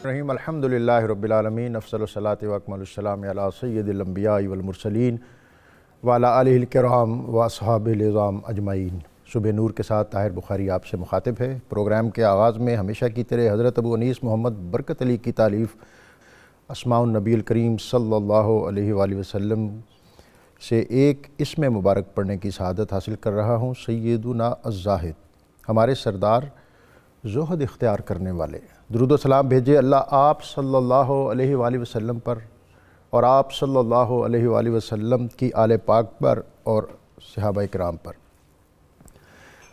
الرحیم الحمدللہ رب العالمین افضل الصلاۃ و اکمل السلام علی سید الانبیاء والمرسلین وعلی آلہ الکرام و اصحابہ العظام اجمعین۔ صبح نور کے ساتھ طاہر بخاری آپ سے مخاطب ہے۔ پروگرام کے آغاز میں ہمیشہ کی طرح حضرت ابو انیس محمد برکت علی کی تالیف اسماء النبی الکریم صلی اللہ علیہ وآلہ وسلم سے ایک اسم مبارک پڑھنے کی سعادت حاصل کر رہا ہوں۔ سیدنا الزاہد، ہمارے سردار زہد اختیار کرنے والے، درود و سلام بھیجے اللہ آپ صلی اللہ علیہ وآلہ وسلم پر اور آپ صلی اللہ علیہ وآلہ وسلم کی آل پاک پر اور صحابہ کرام پر۔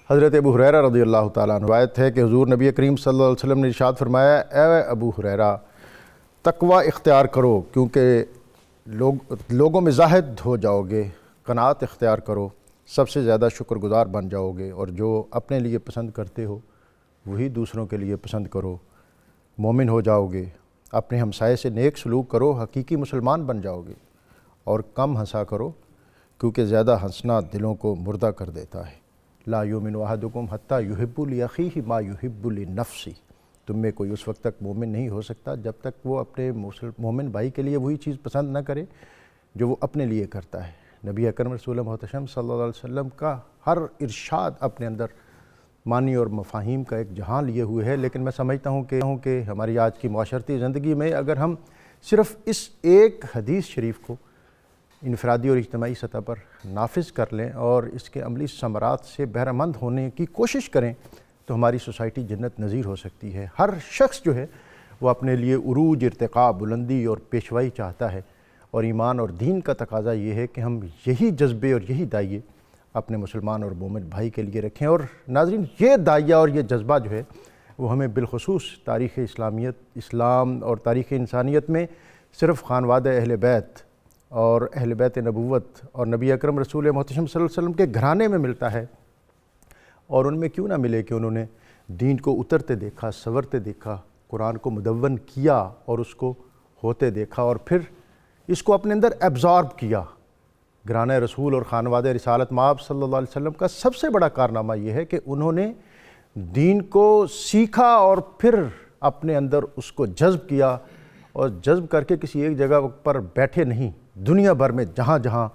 حضرت ابو ہریرہ رضی اللہ تعالیٰ عنہ روایت ہے کہ حضور نبی کریم صلی اللہ علیہ وسلم نے ارشاد فرمایا، اے ابو ہریرہ تقوی اختیار کرو کیونکہ لوگوں میں زاہد ہو جاؤ گے، قناعت اختیار کرو سب سے زیادہ شکر گزار بن جاؤ گے، اور جو اپنے لیے پسند کرتے ہو وہی دوسروں کے لیے پسند کرو، مومن ہو جاؤ گے، اپنے ہمسائے سے نیک سلوک کرو، حقیقی مسلمان بن جاؤ گے، اور کم ہنسا کرو کیونکہ زیادہ ہنسنا دلوں کو مردہ کر دیتا ہے۔ لا یؤمن احدکم حتی یحب لاخیہ ما یحب لنفسہ، تم میں کوئی اس وقت تک مومن نہیں ہو سکتا جب تک وہ اپنے مومن بھائی کے لیے وہی چیز پسند نہ کرے جو وہ اپنے لیے کرتا ہے۔ نبی اکرم رسول محتشم صلی اللہ علیہ وسلم کا ہر ارشاد اپنے اندر معنی اور مفاہیم کا ایک جہاں لیے ہوئے ہے، لیکن میں سمجھتا ہوں کہ ہماری آج کی معاشرتی زندگی میں اگر ہم صرف اس ایک حدیث شریف کو انفرادی اور اجتماعی سطح پر نافذ کر لیں اور اس کے عملی ثمرات سے بہرہ مند ہونے کی کوشش کریں تو ہماری سوسائٹی جنت نظیر ہو سکتی ہے۔ ہر شخص جو ہے وہ اپنے لیے عروج، ارتقاء، بلندی اور پیشوائی چاہتا ہے، اور ایمان اور دین کا تقاضا یہ ہے کہ ہم یہی جذبے اور یہی دائیے اپنے مسلمان اور مومن بھائی کے لیے رکھیں۔ اور ناظرین، یہ دائیہ اور یہ جذبہ جو ہے وہ ہمیں بالخصوص تاریخ اسلام اور تاریخ انسانیت میں صرف خانوادہ اہل بیت اور اہل بیت نبوت اور نبی اکرم رسول محتشم صلی اللہ علیہ وسلم کے گھرانے میں ملتا ہے، اور ان میں کیوں نہ ملے کہ انہوں نے دین کو اترتے دیکھا، سنورتے دیکھا، قرآن کو مدون کیا اور اس کو ہوتے دیکھا، اور پھر اس کو اپنے اندر ایبزارب کیا۔ گھرانہ رسول اور خانوادہ رسالت مآب صلی اللہ علیہ وسلم کا سب سے بڑا کارنامہ یہ ہے کہ انہوں نے دین کو سیکھا اور پھر اپنے اندر اس کو جذب کیا، اور جذب کر کے کسی ایک جگہ پر بیٹھے نہیں، دنیا بھر میں جہاں جہاں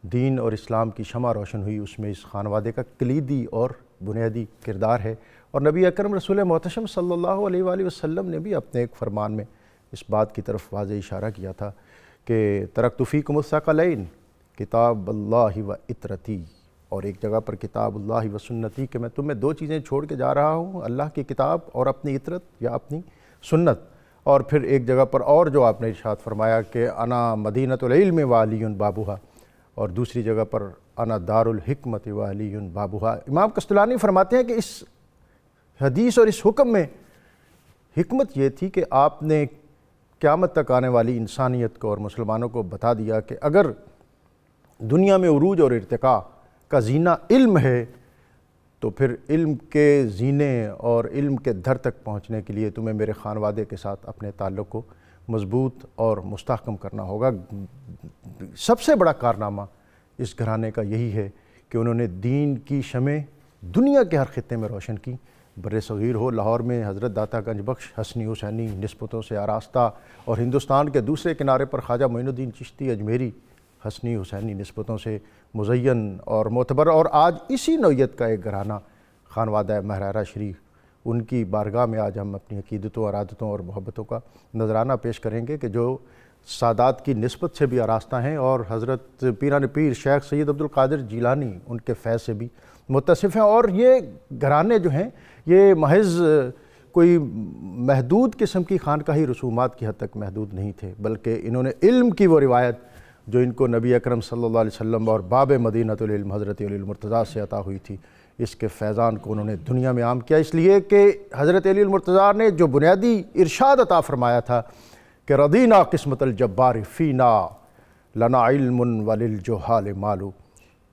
دین اور اسلام کی شمع روشن ہوئی اس میں اس خانوادے کا کلیدی اور بنیادی کردار ہے۔ اور نبی اکرم رسول محتشم صلی اللہ علیہ وآلہ وسلم نے بھی اپنے ایک فرمان میں اس بات کی طرف واضح اشارہ کیا تھا کہ ترکت فیکم الثقلین کتاب اللہ و عطرتی، اور ایک جگہ پر کتاب اللہ و سنتی، کہ میں تمہیں دو چیزیں چھوڑ کے جا رہا ہوں، اللہ کی کتاب اور اپنی عطرت یا اپنی سنت۔ اور پھر ایک جگہ پر اور جو آپ نے ارشاد فرمایا کہ انا مدینۃ العلم وعلی بابھا، اور دوسری جگہ پر انا دار الحکمت وعلی بابھا۔ امام قسطلانی فرماتے ہیں کہ اس حدیث اور اس حکم میں حکمت یہ تھی کہ آپ نے قیامت تک آنے والی انسانیت کو اور مسلمانوں کو بتا دیا کہ اگر دنیا میں عروج اور ارتقاء کا زینہ علم ہے تو پھر علم کے زینے اور علم کے در تک پہنچنے کے لیے تمہیں میرے خانوادے کے ساتھ اپنے تعلق کو مضبوط اور مستحکم کرنا ہوگا۔ سب سے بڑا کارنامہ اس گھرانے کا یہی ہے کہ انہوں نے دین کی شمع دنیا کے ہر خطے میں روشن کی۔ بر صغیر ہو، لاہور میں حضرت داتا گنج بخش حسنی حسینی نسبتوں سے آراستہ، اور ہندوستان کے دوسرے کنارے پر خواجہ معین الدین چشتی اجمیری حسنی حسینی نسبتوں سے مزین اور معتبر، اور آج اسی نوعیت کا ایک گھرانہ خانوادہ مہرارہ شریف، ان کی بارگاہ میں آج ہم اپنی عقیدتوں، ارادتوں اور محبتوں کا نذرانہ پیش کریں گے کہ جو سادات کی نسبت سے بھی آراستہ ہیں اور حضرت پیران پیر شیخ سید عبد القادر جیلانی ان کے فیض سے بھی متصف ہیں۔ اور یہ گھرانے جو ہیں یہ محض کوئی محدود قسم کی خانقاہی رسومات کی حد تک محدود نہیں تھے، بلکہ انہوں نے علم کی وہ روایت جو ان کو نبی اکرم صلی اللہ علیہ وسلم اور باب مدینۃ العلم حضرت علی المرتضیٰ سے عطا ہوئی تھی، اس کے فیضان کو انہوں نے دنیا میں عام کیا، اس لیے کہ حضرت علی المرتضیٰ نے جو بنیادی ارشاد عطا فرمایا تھا کہ رضینا قسمت الجبار فینا لنا علم وللجہال مال،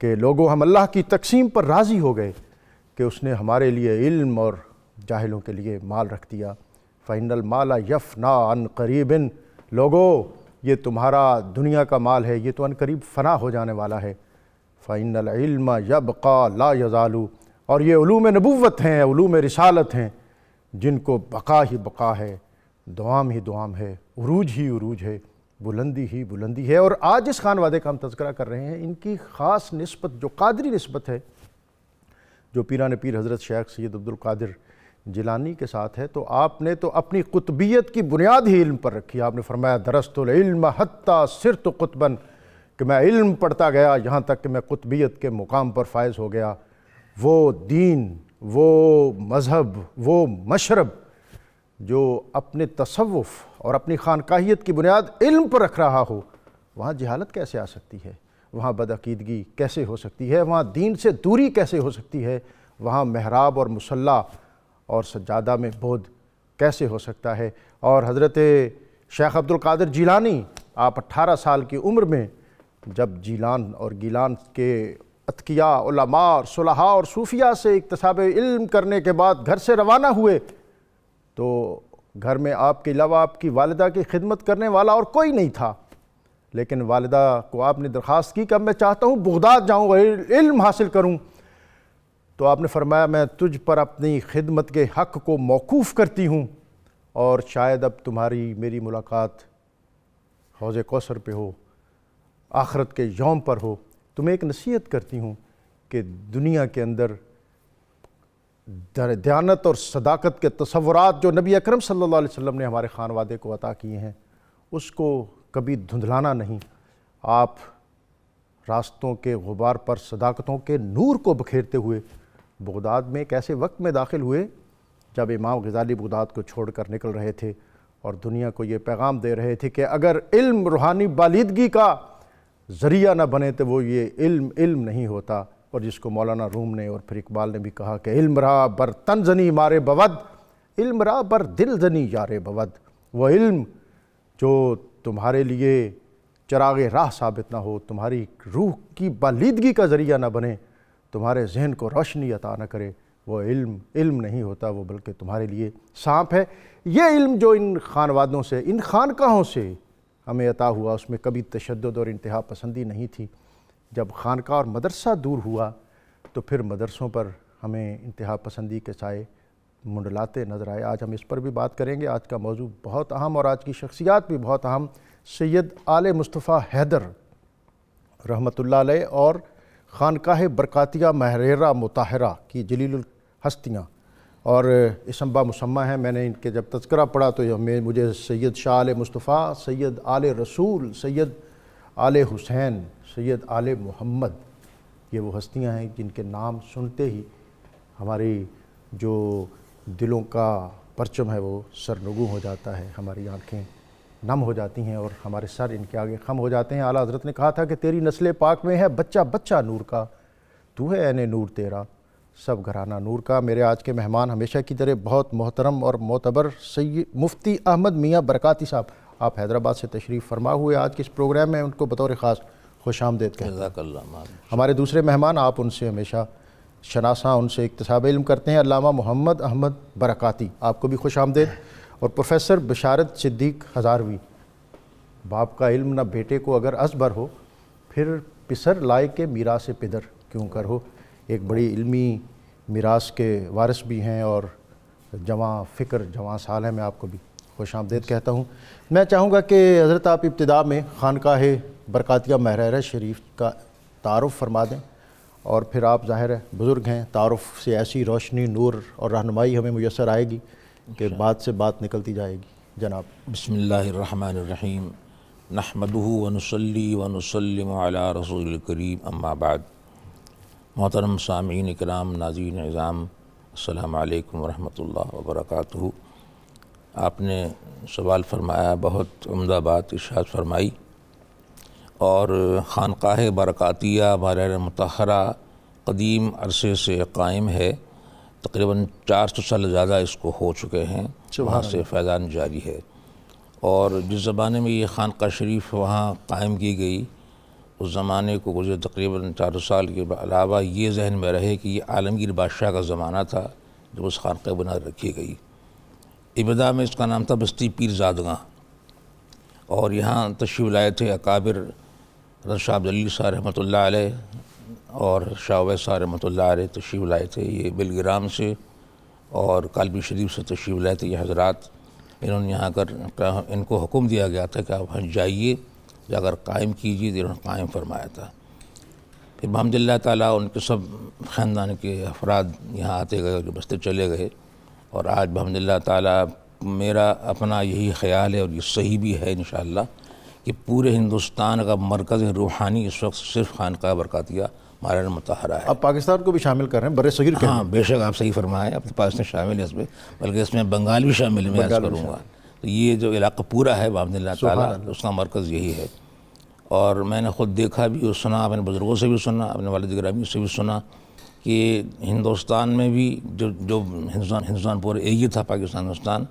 کہ لوگوں ہم اللہ کی تقسیم پر راضی ہو گئے کہ اس نے ہمارے لیے علم اور جاہلوں کے لیے مال رکھ دیا۔ فإن المال یفنا عن قریب، لوگوں یہ تمہارا دنیا کا مال ہے، یہ تو عن قریب فنا ہو جانے والا ہے۔ فإن العلم یبقى لا یزال، اور یہ علوم نبوت ہیں، علوم رسالت ہیں جن کو بقا ہی بقا ہے، دوام ہی دوام ہے، عروج ہی عروج ہے، بلندی ہی بلندی ہے۔ اور آج اس خانوادے کا ہم تذکرہ کر رہے ہیں، ان کی خاص نسبت جو قادری نسبت ہے، جو پیران پیر حضرت شیخ سید عبدالقادر جیلانی کے ساتھ ہے، تو آپ نے تو اپنی قطبیت کی بنیاد ہی علم پر رکھی۔ آپ نے فرمایا درست العلم حتی صرت قطباً، کہ میں علم پڑھتا گیا یہاں تک کہ میں قطبیت کے مقام پر فائز ہو گیا۔ وہ دین، وہ مذہب، وہ مشرب جو اپنے تصوف اور اپنی خانقاہیت کی بنیاد علم پر رکھ رہا ہو، وہاں جہالت کیسے آ سکتی ہے؟ وہاں بدعقیدگی کیسے ہو سکتی ہے؟ وہاں دین سے دوری کیسے ہو سکتی ہے؟ وہاں محراب اور مصلی اور سجادہ میں بودھ کیسے ہو سکتا ہے؟ اور حضرت شیخ عبدالقادر جیلانی، آپ 18 سال کی عمر میں جب جیلان اور گیلان کے اتقیاء، علماء اور صلحاء اور صوفیاء سے اکتساب علم کرنے کے بعد گھر سے روانہ ہوئے، تو گھر میں آپ کے علاوہ آپ کی والدہ کی خدمت کرنے والا اور کوئی نہیں تھا، لیکن والدہ کو آپ نے درخواست کی کہ اب میں چاہتا ہوں بغداد جاؤں اور علم حاصل کروں، تو آپ نے فرمایا میں تجھ پر اپنی خدمت کے حق کو موقوف کرتی ہوں، اور شاید اب تمہاری میری ملاقات حوض کوثر پہ ہو، آخرت کے یوم پر ہو۔ تمہیں ایک نصیحت کرتی ہوں کہ دنیا کے اندر دیانت اور صداقت کے تصورات جو نبی اکرم صلی اللہ علیہ وسلم نے ہمارے خانوادے کو عطا کیے ہیں، اس کو کبھی دھندلانا نہیں۔ آپ راستوں کے غبار پر صداقتوں کے نور کو بکھیرتے ہوئے بغداد میں ایک ایسے وقت میں داخل ہوئے جب امام غزالی بغداد کو چھوڑ کر نکل رہے تھے، اور دنیا کو یہ پیغام دے رہے تھے کہ اگر علم روحانی بالیدگی کا ذریعہ نہ بنے تو وہ یہ علم نہیں ہوتا۔ اور جس کو مولانا روم نے اور پھر اقبال نے بھی کہا کہ علم را بر تن زنی مارے بود، علم را بر دل زنی یارے بود۔ وہ علم جو تمہارے لیے چراغ راہ ثابت نہ ہو، تمہاری روح کی بالیدگی کا ذریعہ نہ بنے، تمہارے ذہن کو روشنی عطا نہ کرے، وہ علم نہیں ہوتا، وہ بلکہ تمہارے لیے سانپ ہے۔ یہ علم جو ان خانوادوں سے، ان خانقاہوں سے ہمیں عطا ہوا، اس میں کبھی تشدد اور انتہا پسندی نہیں تھی۔ جب خانقاہ اور مدرسہ دور ہوا تو پھر مدرسوں پر ہمیں انتہا پسندی کے سائے منڈلاتے نظر آئے۔ آج ہم اس پر بھی بات کریں گے۔ آج کا موضوع بہت اہم اور آج کی شخصیات بھی بہت اہم، سید آل مصطفیٰ حیدر رحمۃ اللہ علیہ اور خانقاہ برکاتیہ محریرہ مطہرہ کی جلیل الہستیاں، اور اسمبا مسمہ ہیں۔ میں نے ان کے جب تذکرہ پڑھا تو مجھے سید شاہ آل مصطفیٰ، سید آل رسول، سید آل حسین، سید آل محمد، یہ وہ ہستیاں ہیں جن کے نام سنتے ہی ہماری جو دلوں کا پرچم ہے وہ سرنگوں ہو جاتا ہے، ہماری آنکھیں نم ہو جاتی ہیں اور ہمارے سر ان کے آگے خم ہو جاتے ہیں۔ اعلیٰ حضرت نے کہا تھا کہ تیری نسل پاک میں ہے بچہ بچہ نور کا، تو ہے عین نور تیرا سب گھرانہ نور کا۔ میرے آج کے مہمان ہمیشہ کی طرح بہت محترم اور معتبر سید مفتی احمد میاں برکاتی صاحب، آپ حیدرآباد سے تشریف فرما ہوئے آج کے اس پروگرام میں، ان کو بطور خاص خوش آمدید کہتے ہیں۔ ہمارے دوسرے مہمان، آپ ان سے ہمیشہ شناساں، ان سے اکتساب علم کرتے ہیں، علامہ محمد احمد برکاتی، آپ کو بھی خوش آمدید۔ اور پروفیسر بشارت صدیق ہزاروی، باپ کا علم نہ بیٹے کو اگر ازبر ہو، پھر پسر لائے کے میراث پدر کیوں کر ہو۔ ایک بڑی علمی میراث کے وارث بھی ہیں اور جواں فکر جواں سال ہیں، میں آپ کو بھی خوش آمدید کہتا ہوں۔ میں چاہوں گا کہ حضرت آپ ابتدا میں خانقاہ برکاتیہ محریرہ شریف کا تعارف فرما دیں، اور پھر آپ ظاہر ہے بزرگ ہیں، تعارف سے ایسی روشنی، نور اور رہنمائی ہمیں میسر آئے گی کہ بات سے بات نکلتی جائے گی۔ جناب بسم اللہ الرحمن الرحیم، نحمدہ ونصلی ونسلم علی رسول الکریم، اما بعد۔ محترم سامعین اکرام، ناظرین اعظام، السلام علیکم ورحمۃ اللہ وبرکاتہ۔ آپ نے سوال فرمایا، بہت عمدہ بات ارشاد فرمائی، اور خانقاہ برکاتیہ محریرہ مطہرہ قدیم عرصے سے قائم ہے، تقریباً 400 سال زیادہ اس کو ہو چکے ہیں، وہاں سے فیضان جاری ہے۔ اور جس زمانے میں یہ خانقاہ شریف وہاں قائم کی گئی، اس زمانے کو گزرے تقریباً 400 سال کے علاوہ یہ ذہن میں رہے کہ یہ عالمگیر بادشاہ کا زمانہ تھا جب اس خانقاہ بنا رکھی گئی۔ ابتدا میں اس کا نام تھا بستی پیر زادگاں، اور یہاں تشریف لائے تھے اکابر حضرت شاہ عبدالعلی صاحب رحمۃ اللہ علیہ اور شاہ اویس صاحب رحمۃ اللہ علیہ تشریف لائے تھے۔ یہ بلگرام سے اور کالبی شریف سے تشریف لائے تھے یہ حضرات۔ انہوں نے یہاں کر ان کو حکم دیا گیا تھا کہ آپ وہاں جائیے، جا کر قائم کیجیے، تو انہوں نے قائم فرمایا تھا۔ پھر بحمد اللہ تعالیٰ ان کے سب خاندان کے افراد یہاں آتے گئے، جو بستے چلے گئے، اور آج بحمد اللہ تعالیٰ میرا اپنا یہی خیال ہے، اور یہ صحیح بھی ہے انشاءاللہ، کہ پورے ہندوستان کا مرکز روحانی اس وقت صرف خانقاہ برکاتیہ مارا مطہرہ ہے۔ اب پاکستان کو بھی شامل کر رہے ہیں، برصغیر کے۔ ہاں بے شک آپ صحیح فرمائیں، اب تو پاکستان شامل ہے اس میں، بلکہ اس میں بنگال بھی شامل ہے، میں عرض کروں گا۔ تو یہ جو علاقہ پورا ہے بحمد اللہ تعالیٰ، اس کا مرکز یہی ہے۔ اور میں نے خود دیکھا بھی اور سنا، اپنے بزرگوں سے بھی سنا، اپنے والد گرامی سے بھی سنا، کہ ہندوستان میں بھی جو ہندوستان پورے ایک ہی تھا، پاکستان ہندوستان،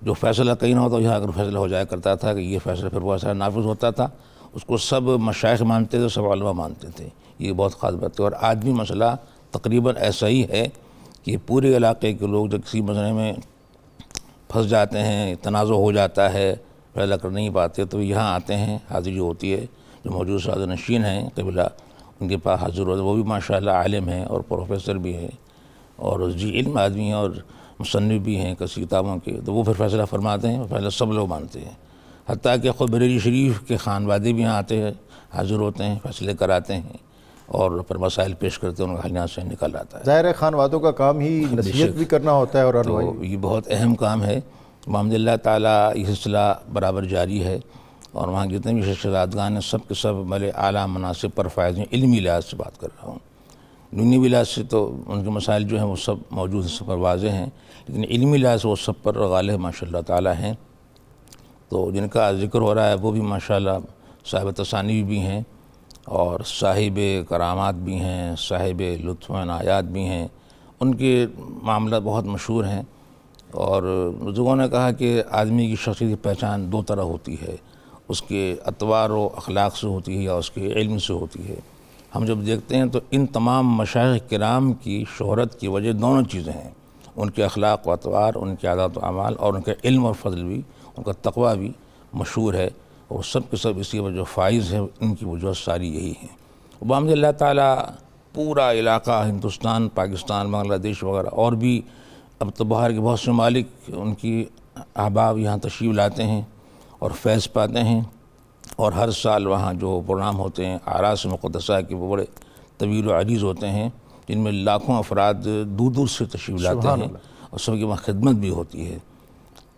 جو فیصلہ کہیں نہ ہوتا یہاں اگر فیصلہ ہو جایا کرتا تھا کہ یہ فیصلہ پھر وہ ایسا نافذ ہوتا تھا، اس کو سب مشائخ مانتے تھے، سب علماء مانتے تھے۔ یہ بہت خاص بات ہے۔ اور آج بھی مسئلہ تقریباً ایسا ہی ہے کہ پورے علاقے کے لوگ جب کسی مسئلے میں پھنس جاتے ہیں، تنازع ہو جاتا ہے، فیصلہ کر نہیں پاتے، تو یہاں آتے ہیں، حاضری جو ہوتی ہے، جو موجود سعادہ نشین ہیں قبلہ، ان کے پاس حاضر ہوتے ہیں۔ وہ بھی ماشاءاللہ عالم ہیں اور پروفیسر بھی ہیں اور علم آدمی ہیں اور مصنف بھی ہیں کسی کتابوں کے، تو وہ پھر فیصلہ فرماتے ہیں، فیصلہ سب لوگ مانتے ہیں۔ حتیٰ کہ خود بریلی شریف کے خانوادے بھی یہاں آتے ہیں، حاضر ہوتے ہیں، فیصلے کراتے ہیں اور پھر مسائل پیش کرتے ہیں، ان کا حل یہاں سے نکل آتا ہے۔ ظاہر ہے خانوادوں کا کام ہی نصیحت بھی کرنا ہوتا ہے اور تو یہ بہت اہم کام ہے۔ بحمد اللہ تعالیٰ یہ سلسلہ برابر جاری ہے، اور وہاں جتنے بھی شہزادگان ہیں سب کے سب بڑے اعلیٰ مناصب پر فائز ہیں۔ علمی لحاظ سے بات کر رہا ہوں، دنیاوی لحاظ سے تو ان کے مسائل جو ہیں وہ سب موجود ہیں، سب پر واضح ہیں، لیکن علمی لحاظ سے وہ سب پر غالب ماشاء اللہ تعالیٰ ہیں۔ تو جن کا ذکر ہو رہا ہے وہ بھی ماشاءاللہ صاحب تصانیف بھی ہیں، اور صاحب کرامات بھی ہیں، صاحب لطف و عنایات بھی ہیں، ان کے معاملات بہت مشہور ہیں۔ اور بزرگوں نے کہا کہ آدمی کی شخصیت کی پہچان دو طرح ہوتی ہے، اس کے اطوار و اخلاق سے ہوتی ہے یا اس کے علم سے ہوتی ہے۔ ہم جب دیکھتے ہیں تو ان تمام مشائخ کرام کی شہرت کی وجہ دونوں چیزیں ہیں، ان کے اخلاق و اطوار، ان کے عادات و اعمال، اور ان کے علم اور فضل بھی، ان کا تقویٰ بھی مشہور ہے، اور سب کے سب اسی وجہ فائز ہیں، ان کی وجہ ساری یہی ہیں۔ بحمد اللہ تعالیٰ پورا علاقہ ہندوستان، پاکستان، بنگلہ دیش وغیرہ، اور بھی اب تو باہر کے بہت سے ممالک ان کی احباب یہاں تشریف لاتے ہیں اور فیض پاتے ہیں، اور ہر سال وہاں جو پروگرام ہوتے ہیں اعراس مقدسہ کے وہ بڑے طویل و عریض ہوتے ہیں، جن میں لاکھوں افراد دور دور سے تشریف لاتے ہیں، اور سب کی وہاں خدمت بھی ہوتی ہے۔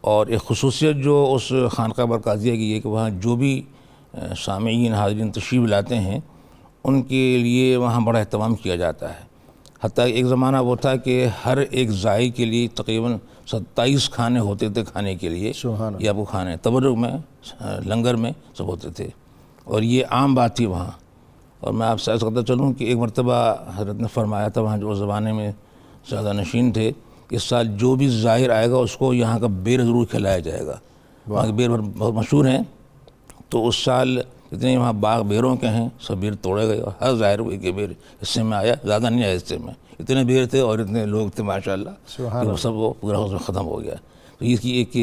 اور ایک خصوصیت جو اس خانقاہ برکاتیہ کی ہے کہ وہاں جو بھی سامعین حاضرین تشریف لاتے ہیں ان کے لیے وہاں بڑا اہتمام کیا جاتا ہے۔ حتیٰ ایک زمانہ وہ تھا کہ ہر ایک زائر کے لیے تقریباً 27 کھانے ہوتے تھے کھانے کے لیے، یا وہ کھانے تبرک میں، لنگر میں سب ہوتے تھے، اور یہ عام بات تھی وہاں۔ اور میں آپ سے عرض کرتا چلوں کہ ایک مرتبہ حضرت نے فرمایا تھا وہاں جو اس زمانے میں سادہ نشین تھے، اس سال جو بھی زائر آئے گا اس کو یہاں کا بیر ضرور کھلایا جائے گا۔ وہاں کے بیر بہت مشہور ہیں، تو اس سال جتنے وہاں باغ بیروں کے ہیں سب بیر توڑے گئے، اور ہر ظاہر ہوئی کہ بیر حصے میں آیا، زیادہ نہیں آیا حصے میں، اتنے بیر تھے اور اتنے لوگ تھے ماشاءاللہ کہ وہ سب وہ پورا اس میں ختم ہو گیا۔ تو اس کی ایک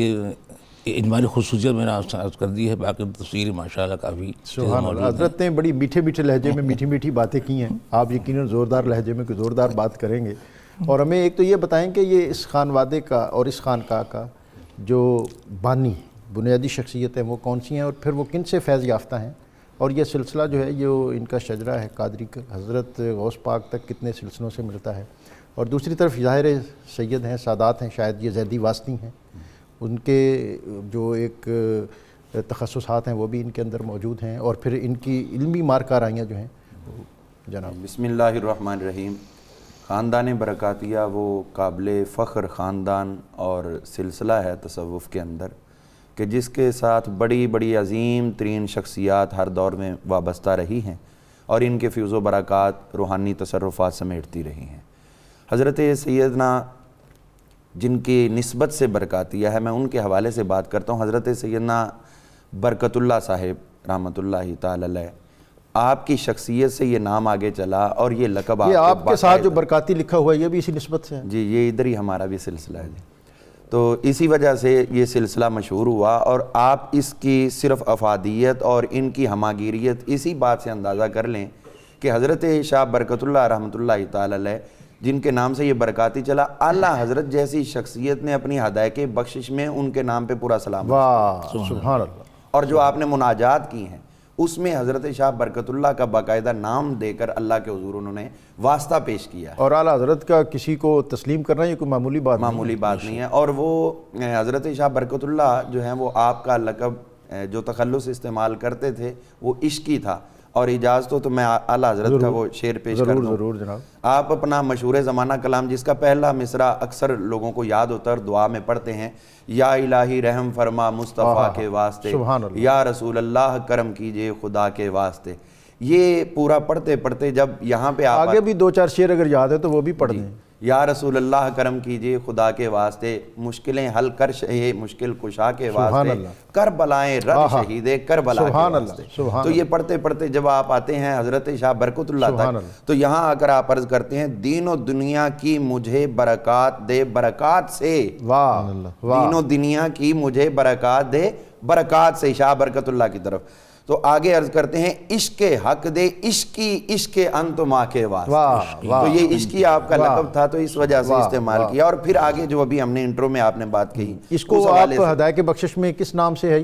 اجمالی خصوصیت میں نے عرض کر دی ہے، باقی تفصیل ماشاءاللہ کافی سبحان اللہ۔ حضرت نے بڑی میٹھے میٹھے لہجے میں میٹھی میٹھی باتیں کی ہیں، آپ یقیناً زوردار لہجے میں کوئی زوردار بات کریں گے۔ اور ہمیں ایک تو یہ بتائیں کہ یہ اس خانوادے کا اور اس خانقاہ کا جو بانی بنیادی شخصیت ہیں وہ کون سی ہیں، اور پھر وہ کن سے فیض یافتہ ہیں، اور یہ سلسلہ جو ہے جو ان کا شجرہ ہے قادری کا حضرت غوث پاک تک کتنے سلسلوں سے ملتا ہے، اور دوسری طرف ظاہر سید ہیں، سادات ہیں، شاید یہ زیدی واسطی ہیں، ان کے جو ایک تخصصات ہیں وہ بھی ان کے اندر موجود ہیں، اور پھر ان کی علمی مارکارائیاں جو ہیں جناب۔ بسم اللہ الرحمن الرحیم۔ خاندان برکاتیہ وہ قابل فخر خاندان اور سلسلہ ہے تصوف کے اندر کہ جس کے ساتھ بڑی بڑی عظیم ترین شخصیات ہر دور میں وابستہ رہی ہیں، اور ان کے فیض و برکات روحانی تصرفات سمیٹتی رہی ہیں۔ حضرت سیدنا جن کی نسبت سے برکاتیہ ہے، میں ان کے حوالے سے بات کرتا ہوں۔ حضرت سیدنا برکت اللہ صاحب رحمۃ اللہ تعالی علیہ، آپ کی شخصیت سے یہ نام آگے چلا، اور یہ لقب یہ آپ کے ساتھ جو برکاتی لکھا ہوا ہے یہ بھی اسی نسبت سے ہے؟ جی، یہ ادھر ہی ہمارا بھی سلسلہ ہے جی۔ تو اسی وجہ سے یہ سلسلہ مشہور ہوا، اور آپ اس کی صرف افادیت اور ان کی ہماگیریت اسی بات سے اندازہ کر لیں کہ حضرت شاہ برکت اللہ رحمۃ اللہ تعالی علیہ جن کے نام سے یہ برکاتی چلا، اعلیٰ حضرت جیسی شخصیت نے اپنی ہدایت بخشش میں ان کے نام پہ پورا سلام، واہ سبحان اللہ. اور جو آپ نے مناجات کی ہیں اس میں حضرت شاہ برکت اللہ کا باقاعدہ نام دے کر اللہ کے حضور انہوں نے واسطہ پیش کیا ہے. اور اعلیٰ حضرت کا کسی کو تسلیم کرنا یہ کوئی معمولی بات معمولی بات نہیں ہے. اور وہ حضرت شاہ برکت اللہ جو ہیں وہ آپ کا لقب جو تخلص استعمال کرتے تھے وہ عشقی تھا. اور اجازت ہو تو میں اعلیٰ حضرت کا وہ شعر پیش کر دوں. ضرور جناب. آپ اپنا مشہور زمانہ کلام جس کا پہلا مصرع اکثر لوگوں کو یاد ہوتا ہے اور دعا میں پڑھتے ہیں، یا الہی رحم فرما مصطفیٰ کے واسطے، یا رسول اللہ کرم کیجئے خدا کے واسطے. یہ پورا پڑھتے پڑھتے جب یہاں پہ آپ آگے بھی 2-4 شعر اگر یاد ہے تو وہ بھی پڑھ دیں. یا رسول اللہ کرم کیجئے خدا کے واسطے، مشکلیں حل کر شہ مشکل کشا کے واسطے، کربلائیں رد شہید کربلا کے واسطے. تو یہ پڑھتے پڑھتے جب آپ آتے ہیں حضرت شاہ برکت اللہ تک تو یہاں آ کر آپ عرض کرتے ہیں، دین و دنیا کی مجھے برکات دے برکات سے. دین و دنیا کی مجھے برکات دے برکات سے، شاہ برکت اللہ کی طرف. تو آگے عرض کرتے ہیں، عشق حق دے عشقی عشق انتما کے واسطے. تو یہ عشقی آپ کا لقب تھا تو اس وجہ سے استعمال کیا. اور پھر آگے جو ابھی ہم نے انٹرو میں آپ نے بات کہی، اس کو آپ ہدایت بخشش میں کس نام سے ہے؟